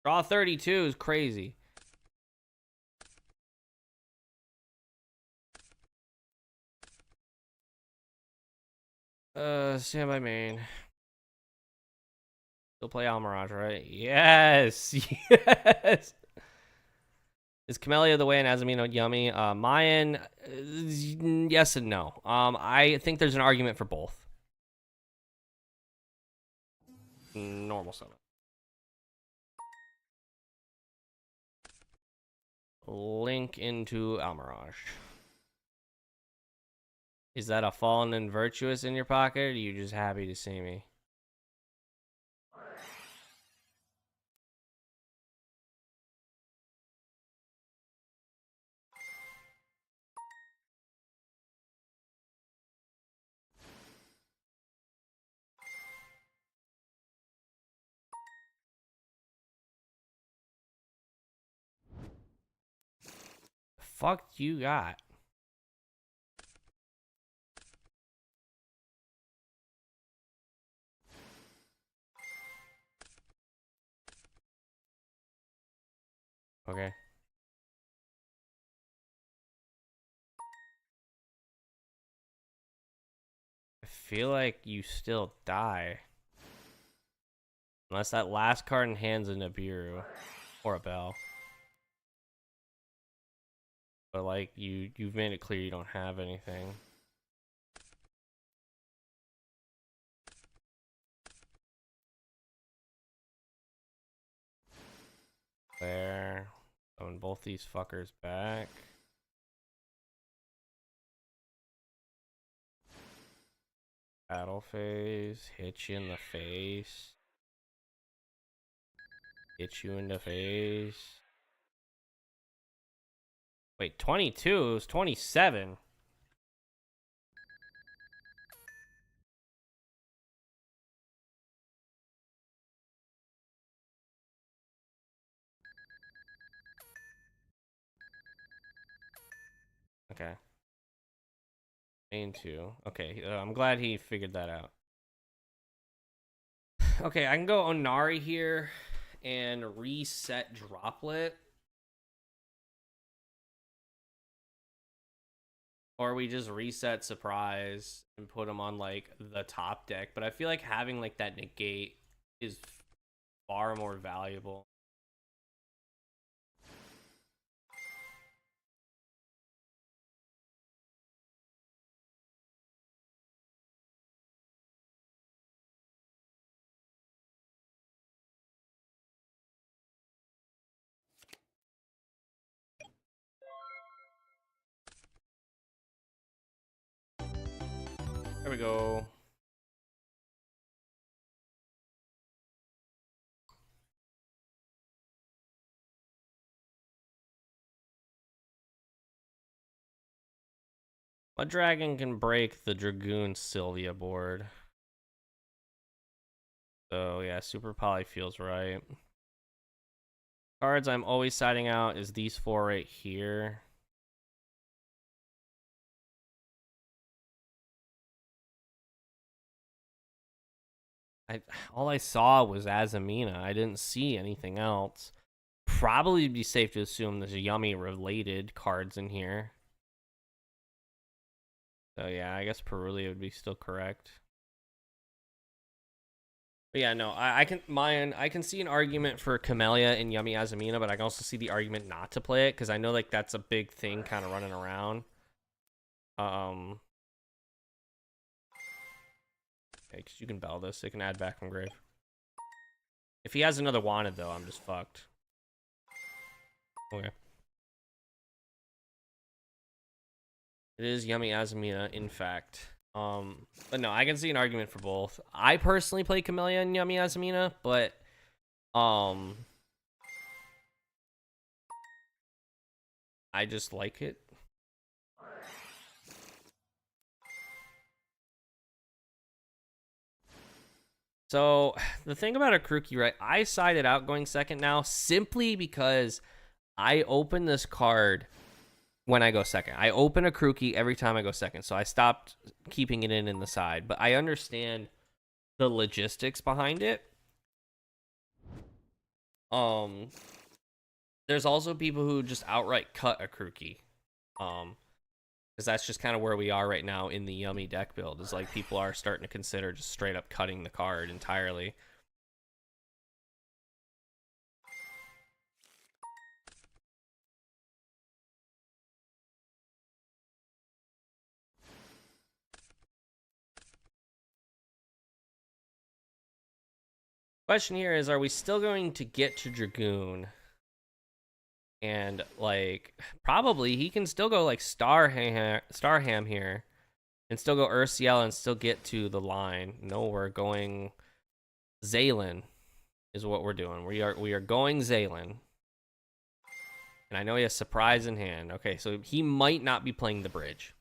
Draw 32 is crazy. Stand by main. Still play Almirage, right? Yes! Yes! Is Camellia the way and Azumino yummy? Mayan, yes and no. I think there's an argument for both. Normal summon. Link into Almirage. Is that a Fallen and Virtuous in your pocket, or are you just happy to see me? The fuck you got? Okay. I feel like you still die. Unless that last card in hand's a Nibiru. Or a Bell. But like you've made it clear you don't have anything. There. Throwing both these fuckers back. Battle phase. Hit you in the face. Hit you in the face. Wait, 22? It was 27. Okay. Main 2. Okay, I'm glad he figured that out. Okay, I can go Onari here and reset Droplet. Or we just reset Surprise and put him on like the top deck. But I feel like having like that negate is far more valuable. There we go. A dragon can break the Dragoon Sylvia board. So yeah, Super Poly feels right. Cards I'm always siding out is these 4 right here. All I saw was Azamina. I didn't see anything else. Probably be safe to assume there's Yummy related cards in here. So yeah, I guess Perulia would be still correct. But yeah, no, I can see an argument for Camellia and Yummy Azamina, but I can also see the argument not to play it because I know like that's a big thing kind of running around. Okay, because you can bell this. It can add back from grave. If he has another wanted though, I'm just fucked. Okay. It is Yummy Azamina, in fact. But no, I can see an argument for both. I personally play Camellia and Yummy Azamina, but I just like it. So the thing about a Kruki, right? I sided out going second now simply because I open this card when I go second. I open a Kruki every time I go second, so I stopped keeping it in the side. But I understand the logistics behind it. There's also people who just outright cut a Kruki. Because that's just kind of where we are right now in the Yummy deck build. Is like people are starting to consider just straight up cutting the card entirely. Question here is, are we still going to get to Dragoon? And like probably he can still go like Starham here and still go Ursiel and still get to the line. No, we're going Zaylin is what we're doing. We are going Zaylin. And I know he has Surprise in hand. Okay, so he might not be playing the bridge.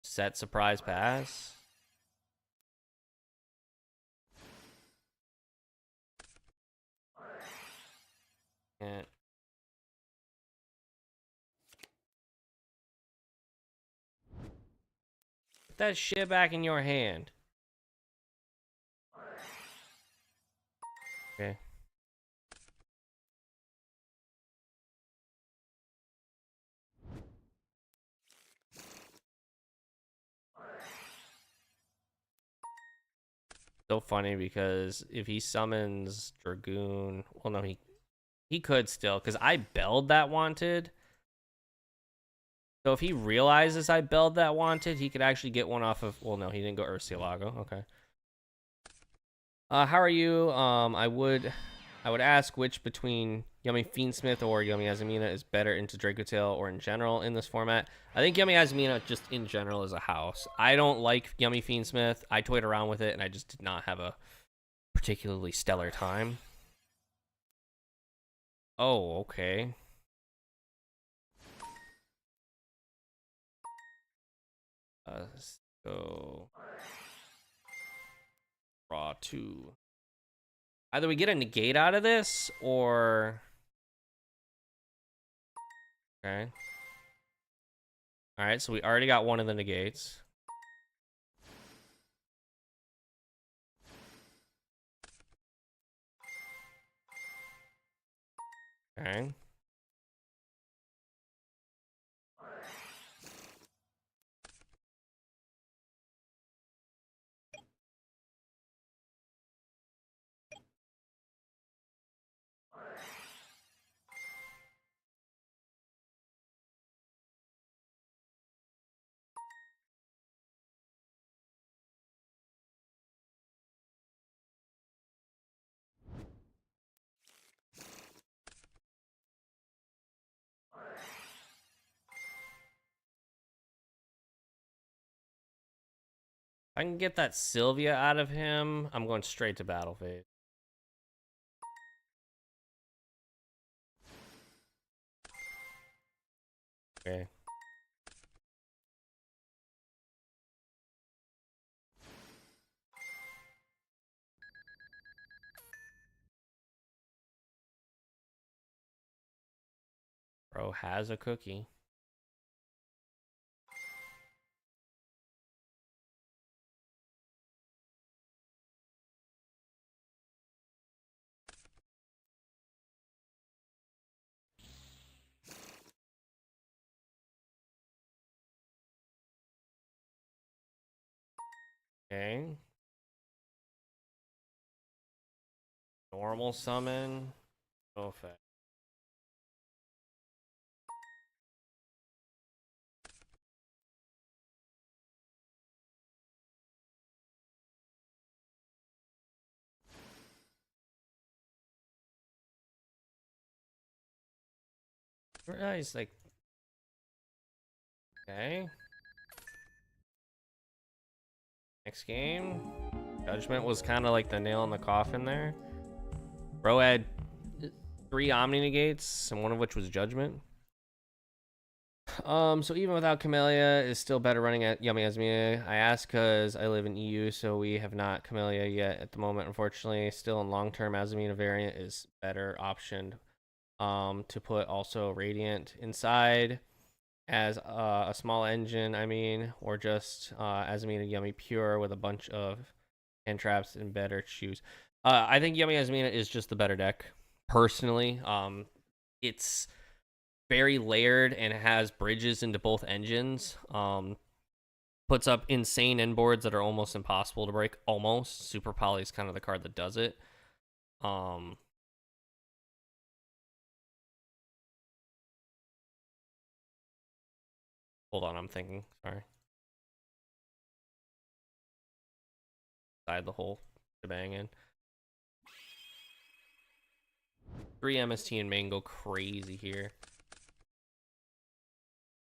Set Surprise pass. And put that shit back in your hand. Okay. So funny because if he summons Dragoon, well, no, he could still, because I belled that wanted. So if he realizes I belled that wanted, he could actually get one off of. Well, no, he didn't go Urcielago. Okay. How are you? I would ask which between Yummy Fiendsmith or Yummy Azamina is better into Draco Tail or in general in this format. I think Yummy Azamina just in general is a house. I don't like Yummy Fiendsmith. I toyed around with it and I just did not have a particularly stellar time. Oh, okay. So draw 2. Either we get a negate out of this or okay. All right, so we already got one of the negates. Okay. I can get that Sylvia out of him. I'm going straight to battle phase. Okay. Bro has a cookie. Okay. Normal summon. No effect. He's like, okay. Next game. Judgment was kind of like the nail in the coffin there. Bro had 3 Omni negates, and one of which was Judgment. So even without Camellia, is still better running at Yummy Azmia. I ask because I live in EU, so we have not Camellia yet at the moment, unfortunately. Still in long-term, Azmina variant is better optioned. To put also Radiant inside as a small engine, I mean, or just Azmina Yummy Pure with a bunch of hand traps and better choose. I think Yummy Azmina is just the better deck, personally. It's very layered and has bridges into both engines. Puts up insane inboards that are almost impossible to break. Almost. Super Poly is kind of the card that does it. Hold on, I'm thinking. Sorry. Side the whole shebang in. 3 MST and main go crazy here.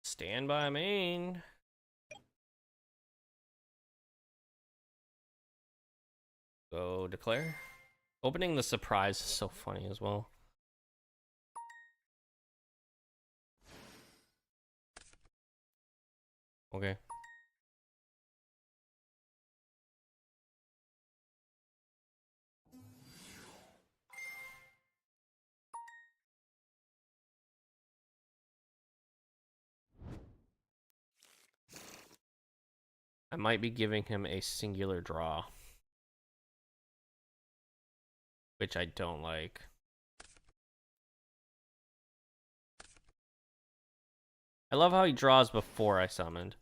Stand by main. Go declare. Opening the surprise is so funny as well. Okay. I might be giving him a singular draw, which I don't like. I love how he draws before I summoned.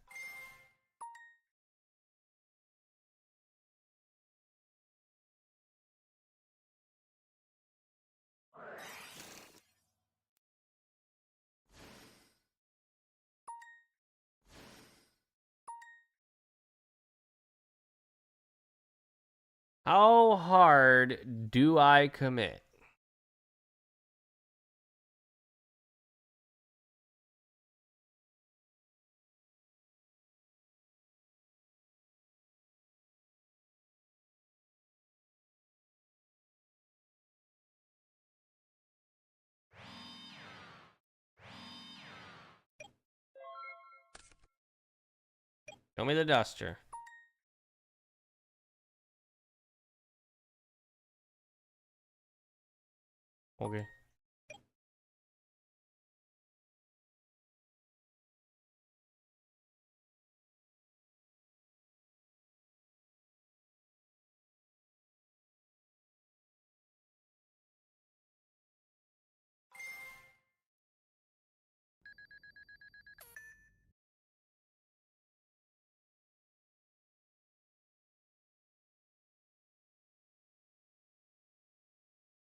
How hard do I commit? Show me the duster. Okay.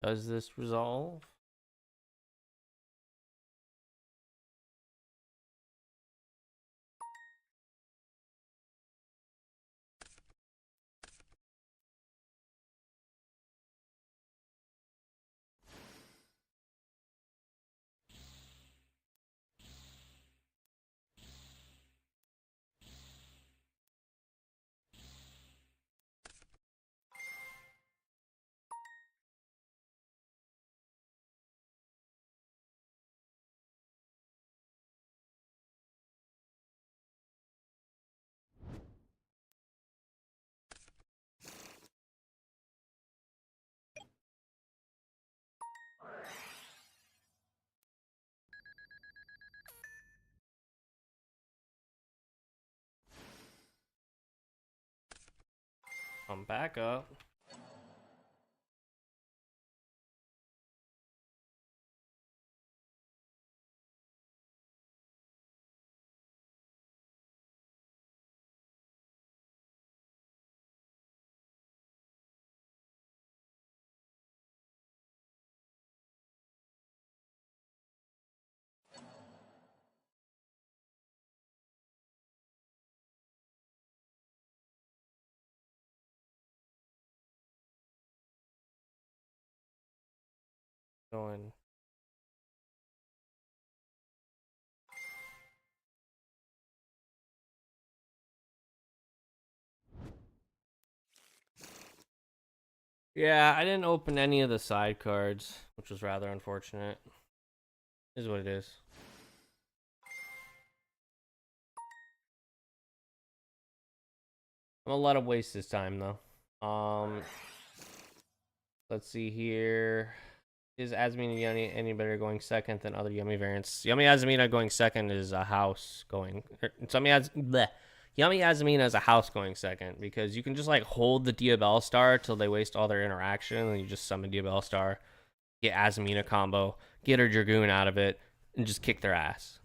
Does this resolve? I'm back up. Going. Yeah, I didn't open any of the side cards, which was rather unfortunate. Is what it is. I'm a lot of waste this time though. Let's see here. Is Azamina Yummy any better going second than other Yummy variants? Yummy Azamina going second is a house going. Yummy Azamina is a house going second because you can just like hold the Diabell Star till they waste all their interaction, and then you just summon Diabell Star, get Azamina combo, get her Dragoon out of it, and just kick their ass.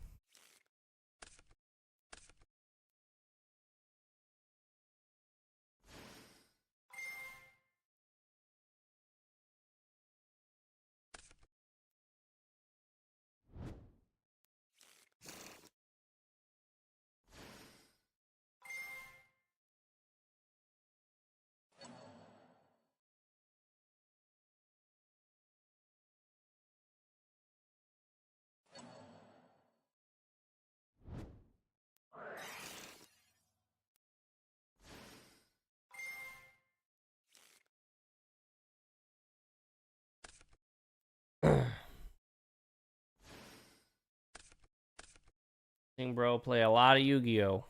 Bro, play a lot of Yu-Gi-Oh.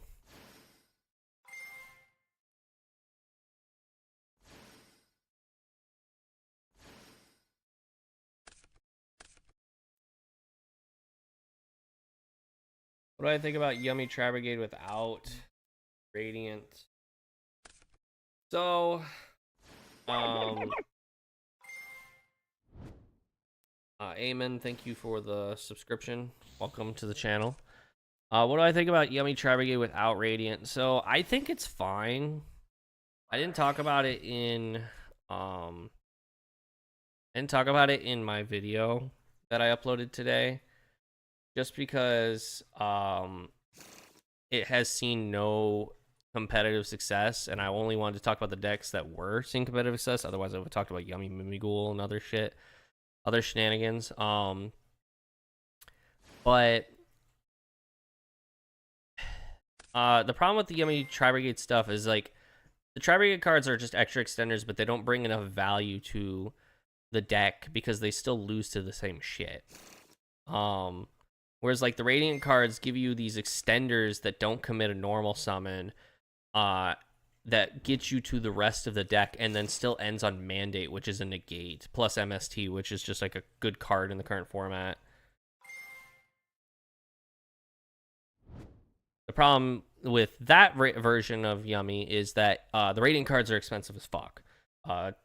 What do I think about Yummy Trabrigade without Radiant? So, Amen, thank you for the subscription. Welcome to the channel. What do I think about Yummy Trabrigade without Radiant? So, I think it's fine. I didn't talk about it in my video that I uploaded today, just because it has seen no competitive success, and I only wanted to talk about the decks that were seeing competitive success. Otherwise, I would have talked about Yummy Mimighoul and other shit, other shenanigans. But the problem with the Yummy Tri-Brigade stuff is like the Tri-Brigade cards are just extra extenders, but they don't bring enough value to the deck because they still lose to the same shit. Whereas like the Radiant cards give you these extenders that don't commit a normal summon, that gets you to the rest of the deck and then still ends on Mandate, which is a negate, plus MST, which is just like a good card in the current format. The problem with that version of Yummy is that the Radiant cards are expensive as fuck.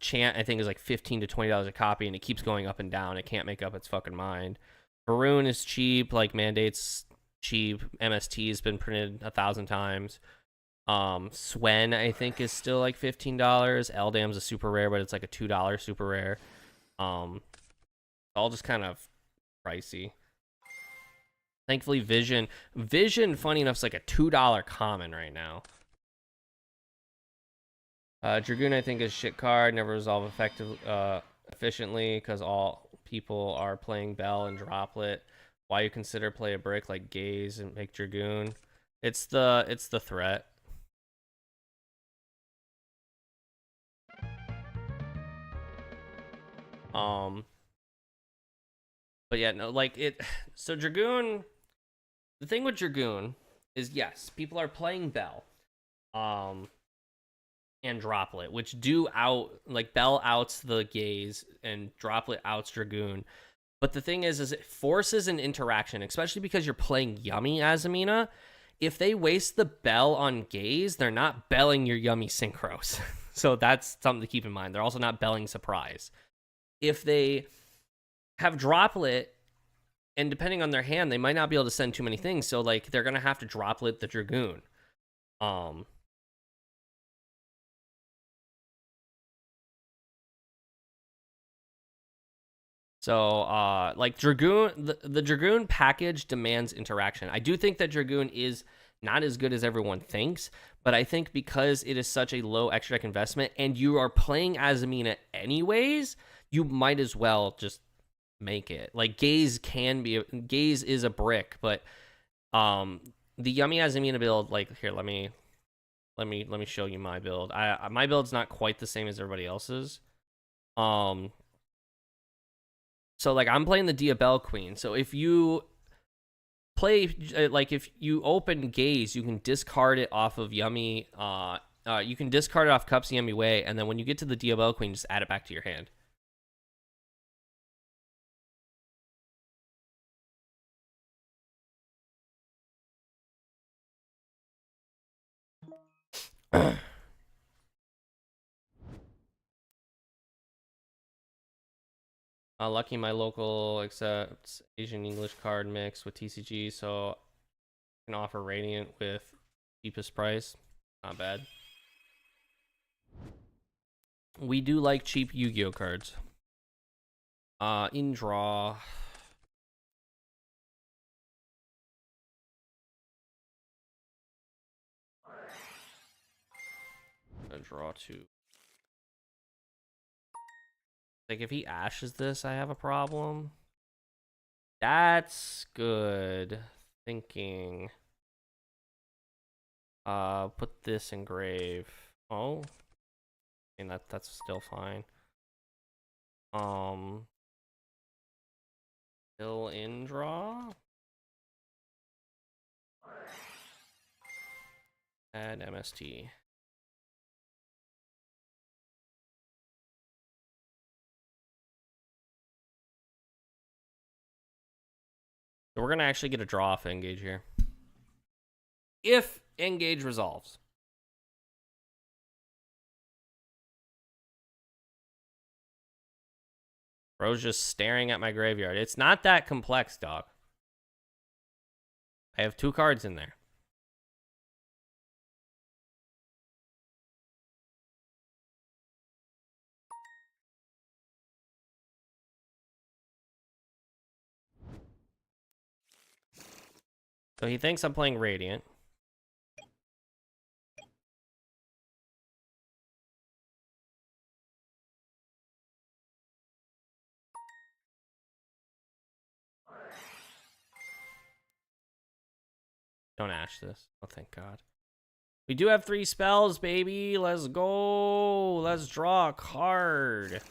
Chant, I think, is like $15 to $20 a copy, and it keeps going up and down. It can't make up its fucking mind. Varun is cheap, like Mandate's cheap. MST has been printed 1,000 times. Swen, I think, is still like $15. Eldam's a super rare, but it's like a $2 super rare. All just kind of pricey. Thankfully, Vision, funny enough, is like a $2 common right now. Dragoon, I think, is shit card. Never resolve efficiently because all people are playing Bell and Droplet. Why you consider play a brick like Gaze and make Dragoon? It's the threat. But yeah, no, like it. So Dragoon, the thing with Dragoon is, yes, people are playing Bell, and Droplet, which do out, like Bell outs the Gaze and Droplet outs Dragoon. But the thing is it forces an interaction, especially because you're playing Yummy Azamina. If they waste the Bell on Gaze, they're not belling your Yummy Synchros. So that's something to keep in mind. They're also not belling Surprise. If they have Droplet, and depending on their hand, they might not be able to send too many things. So like they're gonna have to Droplet the Dragoon. So like Dragoon, the Dragoon package demands interaction. I do think that Dragoon is not as good as everyone thinks, but I think because it is such a low extra deck investment and you are playing Azamina anyways, you might as well just make it. Like Gaze is a brick, but the Yummy Azamina build, like here, let me show you my build. My build's not quite the same as everybody else's. So like I'm playing the Diabell Queen. So if you play like if you open Gaze, you can discard it off of Yummy. You can discard it off Cups Yummy Way, and then when you get to the Diabell Queen, just add it back to your hand. Lucky my local accepts Asian English card mix with TCG, so I can offer Radiant with cheapest price. Not bad. We do like cheap Yu-Gi-Oh cards. In draw. Draw 2. Like if he ashes this, I have a problem. That's good thinking. Put this in grave. Oh, I mean that's still fine. Still in draw. Add MST. So we're gonna actually get a draw off Engage here. If Engage resolves. Bro's just staring at my graveyard. It's not that complex, dog. I have 2 cards in there. So he thinks I'm playing Radiant. Don't ash this. Oh, thank God. We do have 3 spells, baby. Let's go. Let's draw a card.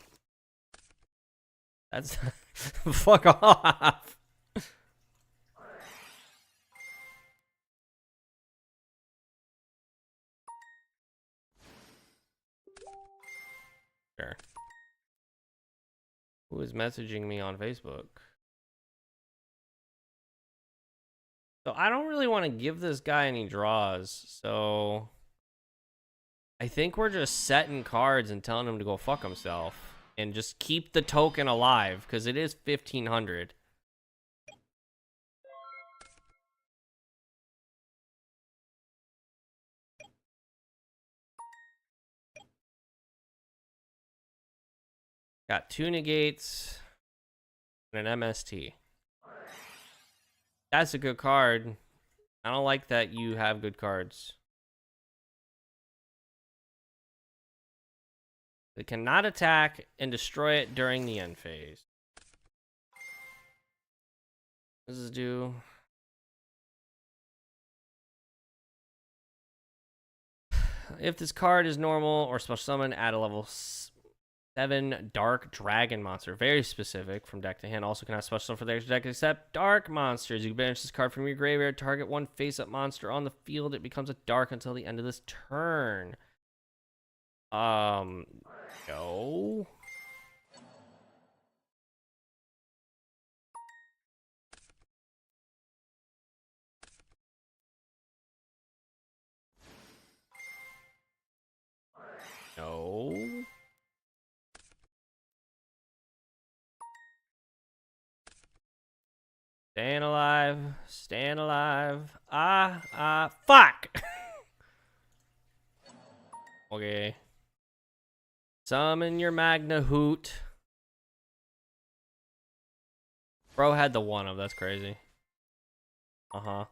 That's... Fuck off. Sure. Who is messaging me on Facebook? So I don't really want to give this guy any draws. So I think we're just setting cards and telling him to go fuck himself. And just keep the token alive, because it is 1,500. Got 2 negates and an MST. That's a good card. I don't like that you have good cards. It cannot attack and destroy it during the end phase. This is due. If this card is normal or special summon, add a level 7 Dark Dragon monster. Very specific from deck to hand. Also can have special summon for the extra deck except Dark monsters. You can banish this card from your graveyard. Target 1 face-up monster on the field. It becomes a Dark until the end of this turn. No. No. Staying alive. Staying alive. Fuck! Okay. Summon your Magna Hoot. Bro had the 1 of, that's crazy. Uh-huh.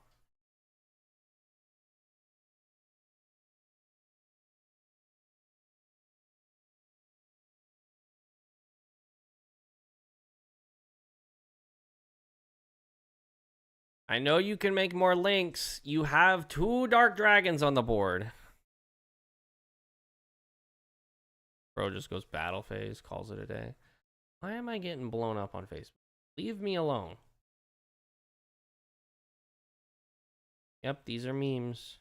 I know you can make more links. You have 2 Dark Dragons on the board. Bro just goes battle phase, calls it a day. Why am I getting blown up on Facebook? Leave me alone. Yep, these are memes.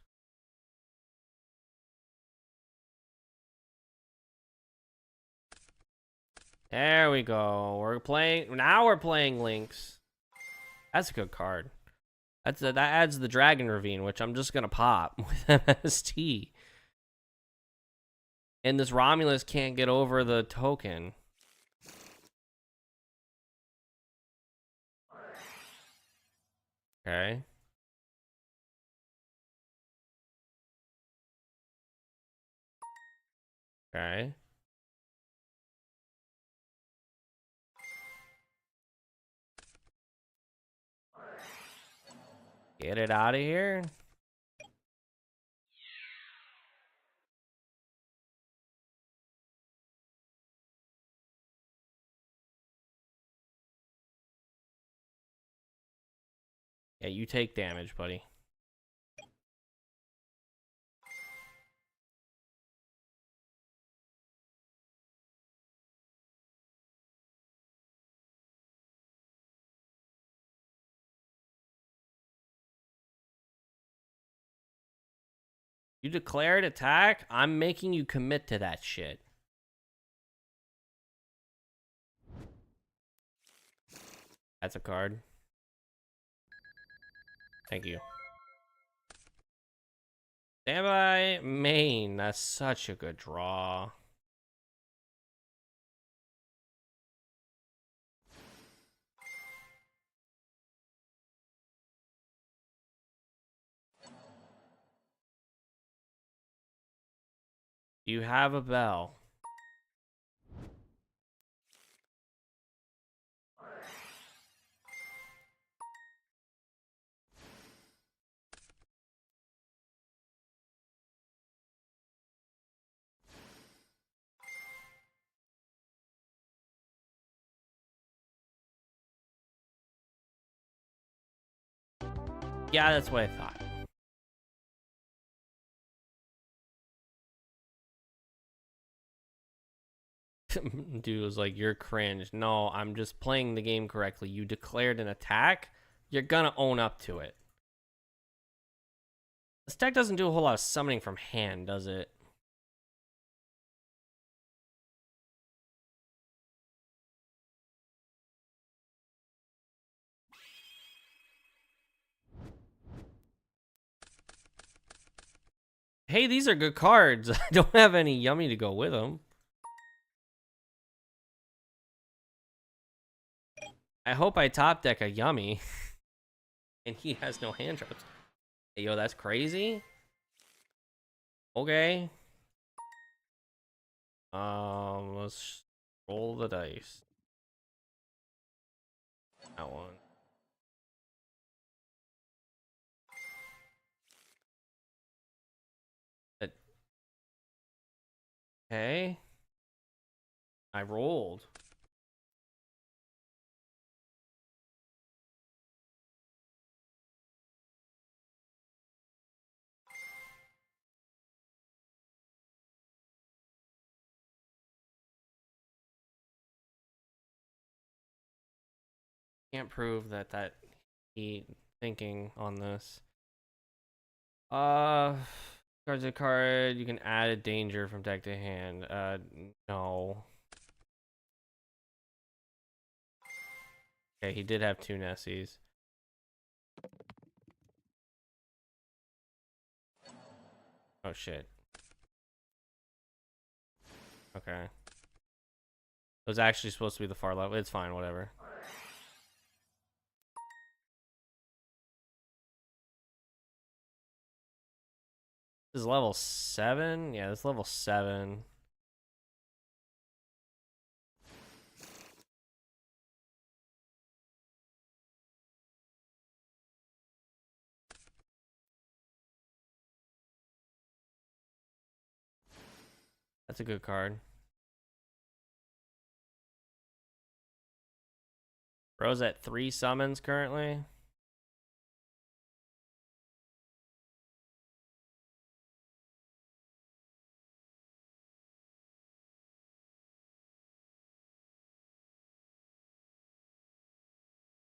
There we go. Now we're playing links. That's a good card. That adds the Dragon Ravine, which I'm just gonna pop with MST. And this Romulus can't get over the token. Okay. Okay. Get it out of here. Yeah, you take damage, buddy. You declared attack? I'm making you commit to that shit. That's a card. Thank you. Standby main. That's such a good draw. You have a bell. Yeah, that's what I thought. Dude was like, "You're cringe." No, I'm just playing the game correctly. You declared an attack. You're gonna own up to it. This deck doesn't do a whole lot of summoning from hand, does it? Hey, these are good cards. I don't have any Yummy to go with them. I hope I top deck a Yummy. And he has no hand traps. Hey, yo, that's crazy. Okay. Let's roll the dice. That one. Okay. I rolled. Can't prove that he thinking on this. Cards a card. You can add a danger from deck to hand. No. Okay, he did have 2 Nessies. Oh shit. Okay. It was actually supposed to be the far left. It's fine, whatever. This is level 7? Yeah, this is level 7. That's a good card. Bro's at 3 summons currently.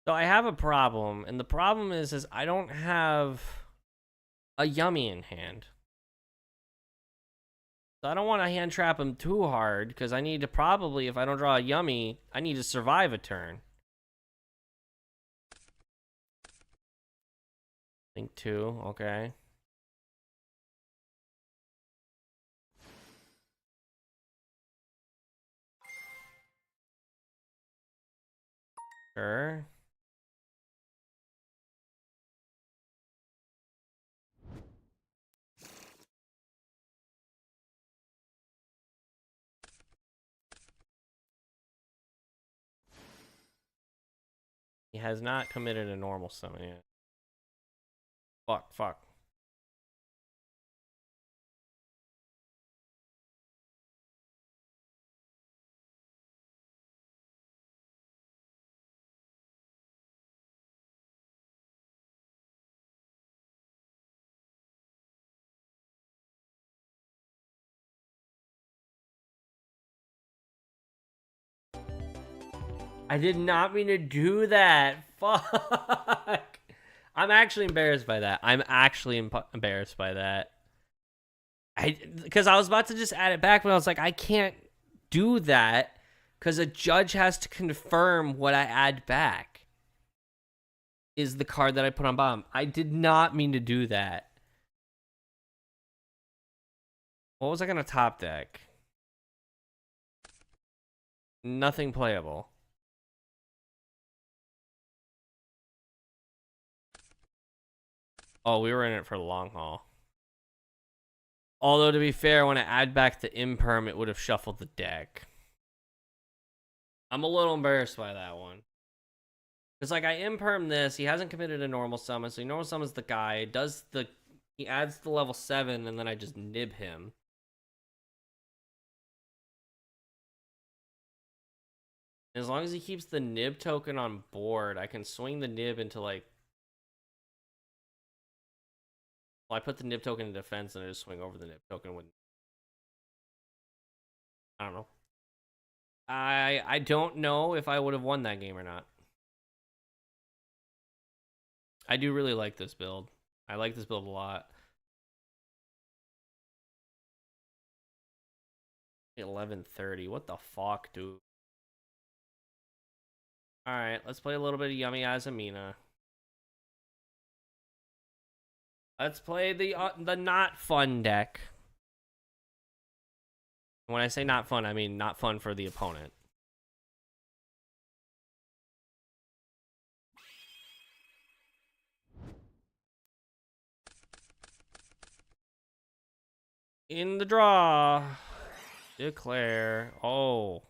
So I have a problem, and the problem is I don't have a Yummy in hand. So I don't want to hand trap him too hard, because I need to probably, if I don't draw a Yummy, I need to survive a turn. I think 2, okay. Sure. He has not committed a normal summon yet. Fuck. I did not mean to do that. Fuck. I'm actually embarrassed by that. I'm actually embarrassed by that. Because I was about to just add it back, but I was like, I can't do that because a judge has to confirm what I add back is the card that I put on bottom. I did not mean to do that. What was I gonna top deck? Nothing playable. Oh, we were in it for the long haul. Although, to be fair, when I add back the imperm, it would have shuffled the deck. I'm a little embarrassed by that one. Because, like, I imperm this. He hasn't committed a normal summon, so he normal summons the guy. He adds the level 7, and then I just nib him. As long as he keeps the nib token on board, I can swing the nib into, like... Well, I put the nib token in defense, and I just swing over the nib token with... I don't know. I don't know if I would have won that game or not. I do really like this build. I like this build a lot. 11:30. What the fuck, dude? All right, let's play a little bit of Yummy Azamina. Let's play the not fun deck. When I say not fun, I mean not fun for the opponent. In the draw. Declare. Oh,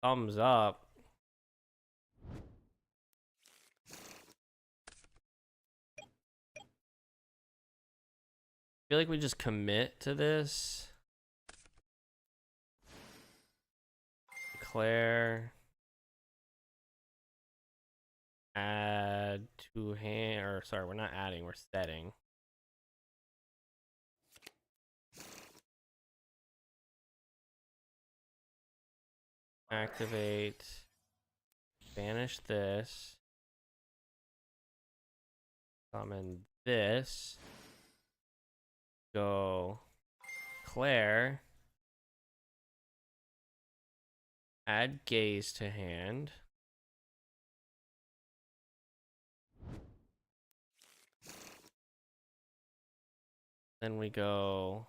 thumbs up. I feel like we just commit to this. Declare. Add to hand, or sorry, we're not adding, we're setting. Activate. Banish this. Summon this. Go. Declare. Add gaze to hand. Then we go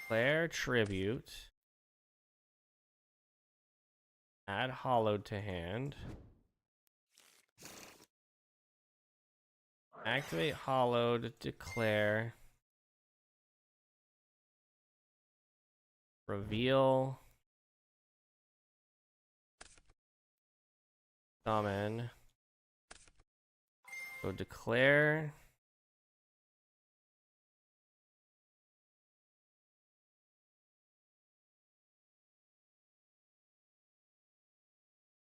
declare tribute. Add hollowed to hand. Activate hollowed, declare. Reveal. Summon. Go declare.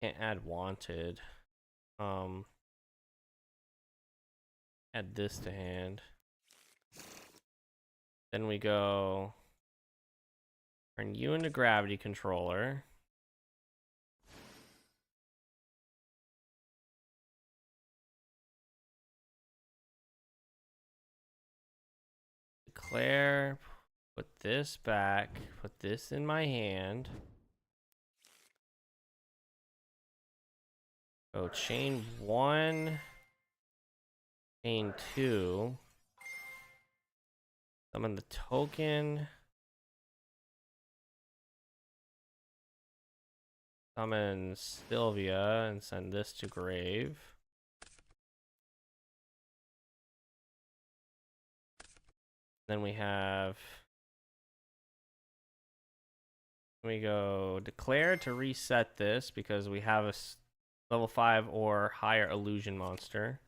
Can't add wanted. Add this to hand. Then we go turn you into gravity controller. Declare, put this back, put this in my hand. Go chain 1, chain 2. Summon the token. Summon Sylvia and send this to grave. Then we go declare to reset this because we have a level 5 or higher illusion monster.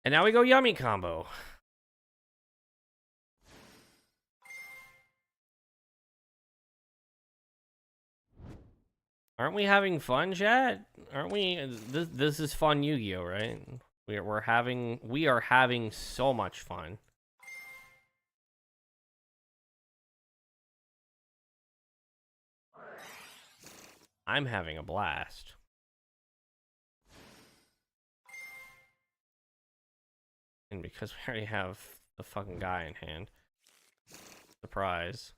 And now we go yummy combo. Aren't we having fun, chat? Aren't we? This is fun Yu-Gi-Oh, right? We are having so much fun. I'm having a blast. And because we already have the fucking guy in hand. Surprise.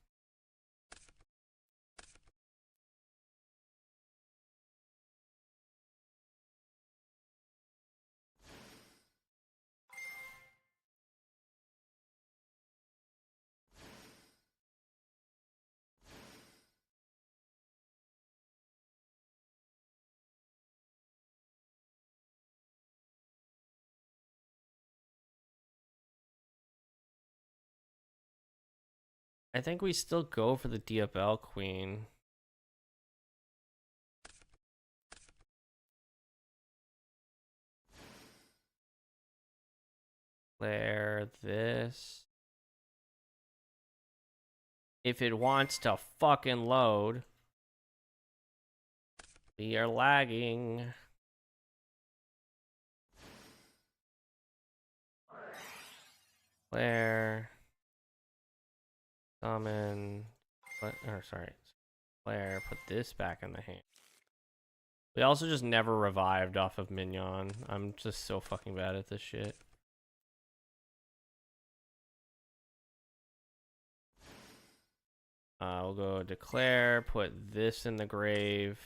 I think we still go for the DFL queen. Declare this. If it wants to fucking load. We are lagging. Declare. Summon. What? Or sorry, Claire, put this back in the hand. We also just never revived off of Mignon. I'm just so fucking bad at this shit. We'll go declare, put this in the grave.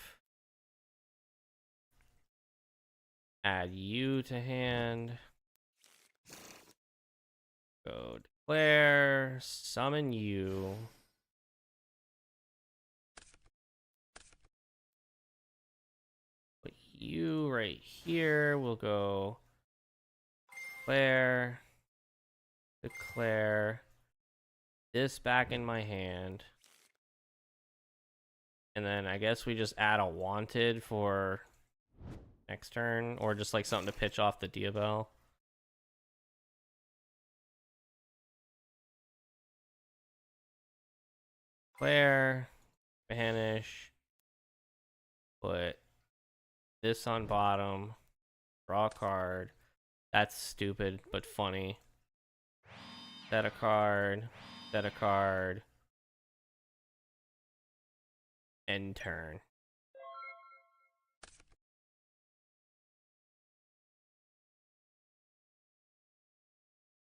Add you to hand. Go declare, summon you. Put you right here. We'll go declare this back in my hand. And then I guess we just add a wanted for next turn, or just like something to pitch off the Diabell. Claire, banish, put this on bottom, draw a card. That's stupid, but funny. Set a card, end turn.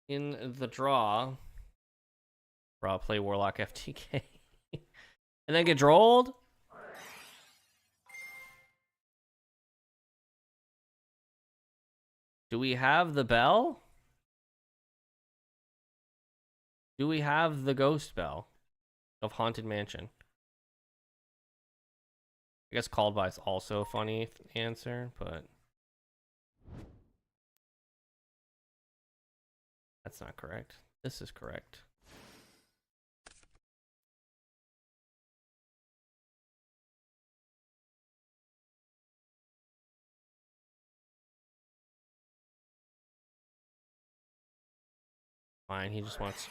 In the draw, play Warlock FTK. And then get drolled? Do we have the bell? Do we have the ghost bell of Haunted Mansion? I guess called by is also a funny answer, but that's not correct. This is correct. Fine, he just wants...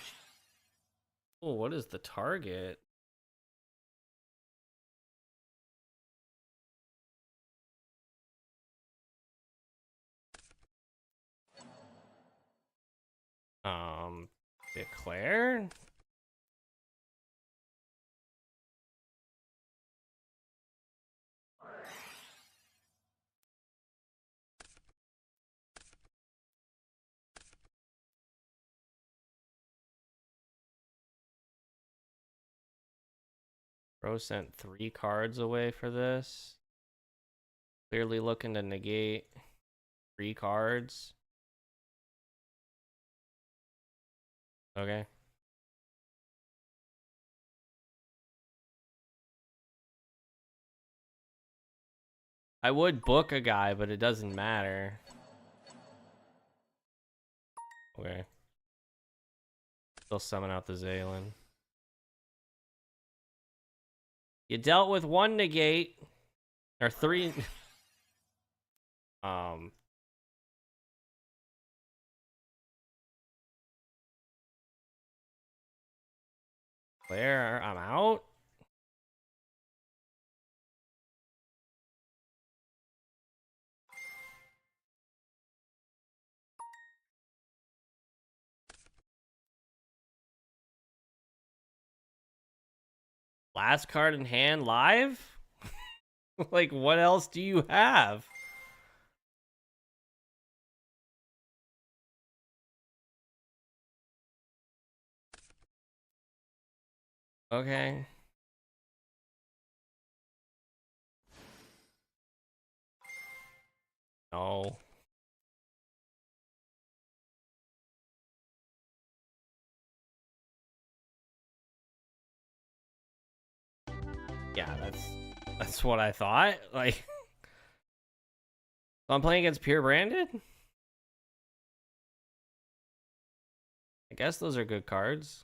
Oh, what is the target? Declare? Bro sent 3 cards away for this. Clearly looking to negate 3 cards. Okay. I would book a guy, but it doesn't matter. Okay. Still summon out the Zaylin. You dealt with 1 negate. Or 3. Claire, I'm out. Last card in hand live? Like, what else do you have? Okay. No. Yeah, that's what I thought. Like, so I'm playing against Pure Branded? I guess those are good cards.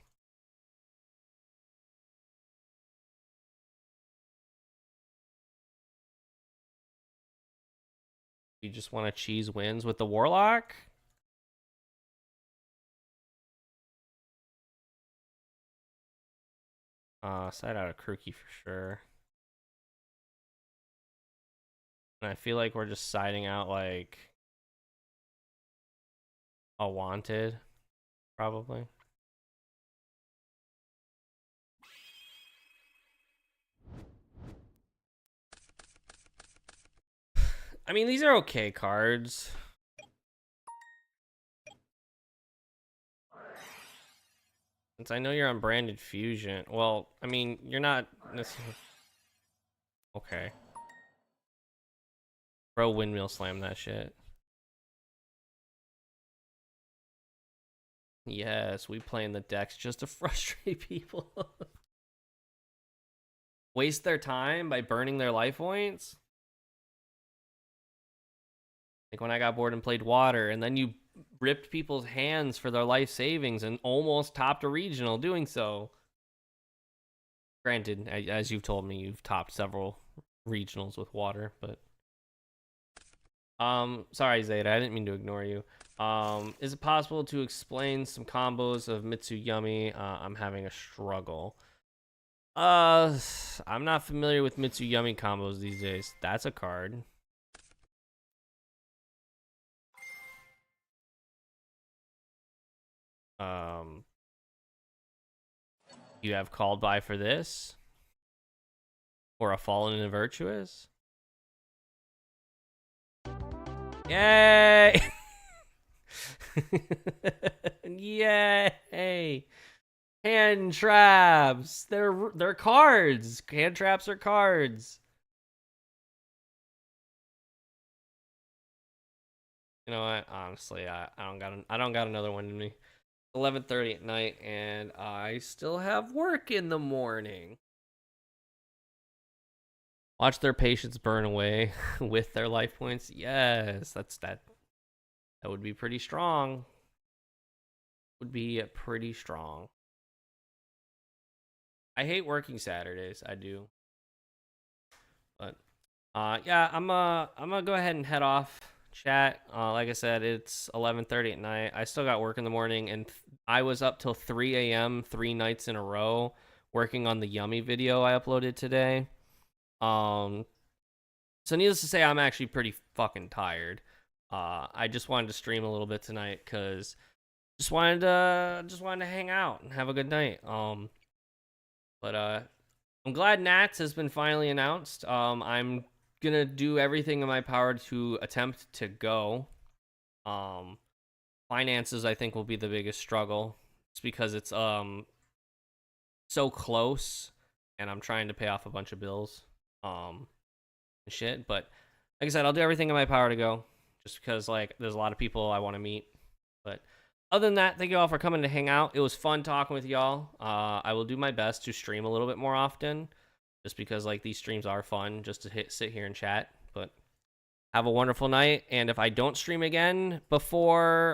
You just want to cheese wins with the Warlock? Side out a Krookie for sure. And I feel like we're just siding out like a wanted, probably. I mean, these are okay cards. Since I know you're on Branded Fusion. Well, I mean, you're not necessarily... Okay. Bro, Windmill Slam that shit. Yes, we play in the decks just to frustrate people. Waste their time by burning their life points? Like when I got bored and played Water, and then you ripped people's hands for their life savings and almost topped a regional doing so. Granted, as you've told me, you've topped several regionals with Water, but... sorry, Zeta, I didn't mean to ignore you. Is it possible to explain some combos of Mitsuyami? I'm having a struggle. I'm not familiar with Mitsuyami combos these days. That's a card. You have Called By for this? Or a Fallen and a Virtuous? Yay! Yay! Hand traps. They're cards. Hand traps are cards. You know what? Honestly, I don't got another one in me. 11:30 at night, and I still have work in the morning. Watch their patience burn away with their life points. Yes, that would be pretty strong. Would be pretty strong. I hate working Saturdays. I do. But yeah, I'm gonna go ahead and head off. Chat. Like I said, it's 11:30 at night. I still got work in the morning, and I was up till 3 a.m. 3 nights in a row working on the Yummy video I uploaded today. So needless to say, I'm actually pretty fucking tired. I just wanted to stream a little bit tonight because just wanted to hang out and have a good night. But I'm glad Nats has been finally announced. I'm gonna do everything in my power to attempt to go. Finances, I think, will be the biggest struggle. It's because it's so close, and I'm trying to pay off a bunch of bills. Shit. But like I said, I'll do everything in my power to go. Just because like there's a lot of people I want to meet. But other than that, thank you all for coming to hang out. It was fun talking with y'all. I will do my best to stream a little bit more often. Just because like these streams are fun just to sit here and chat. But have a wonderful night, and if I don't stream again before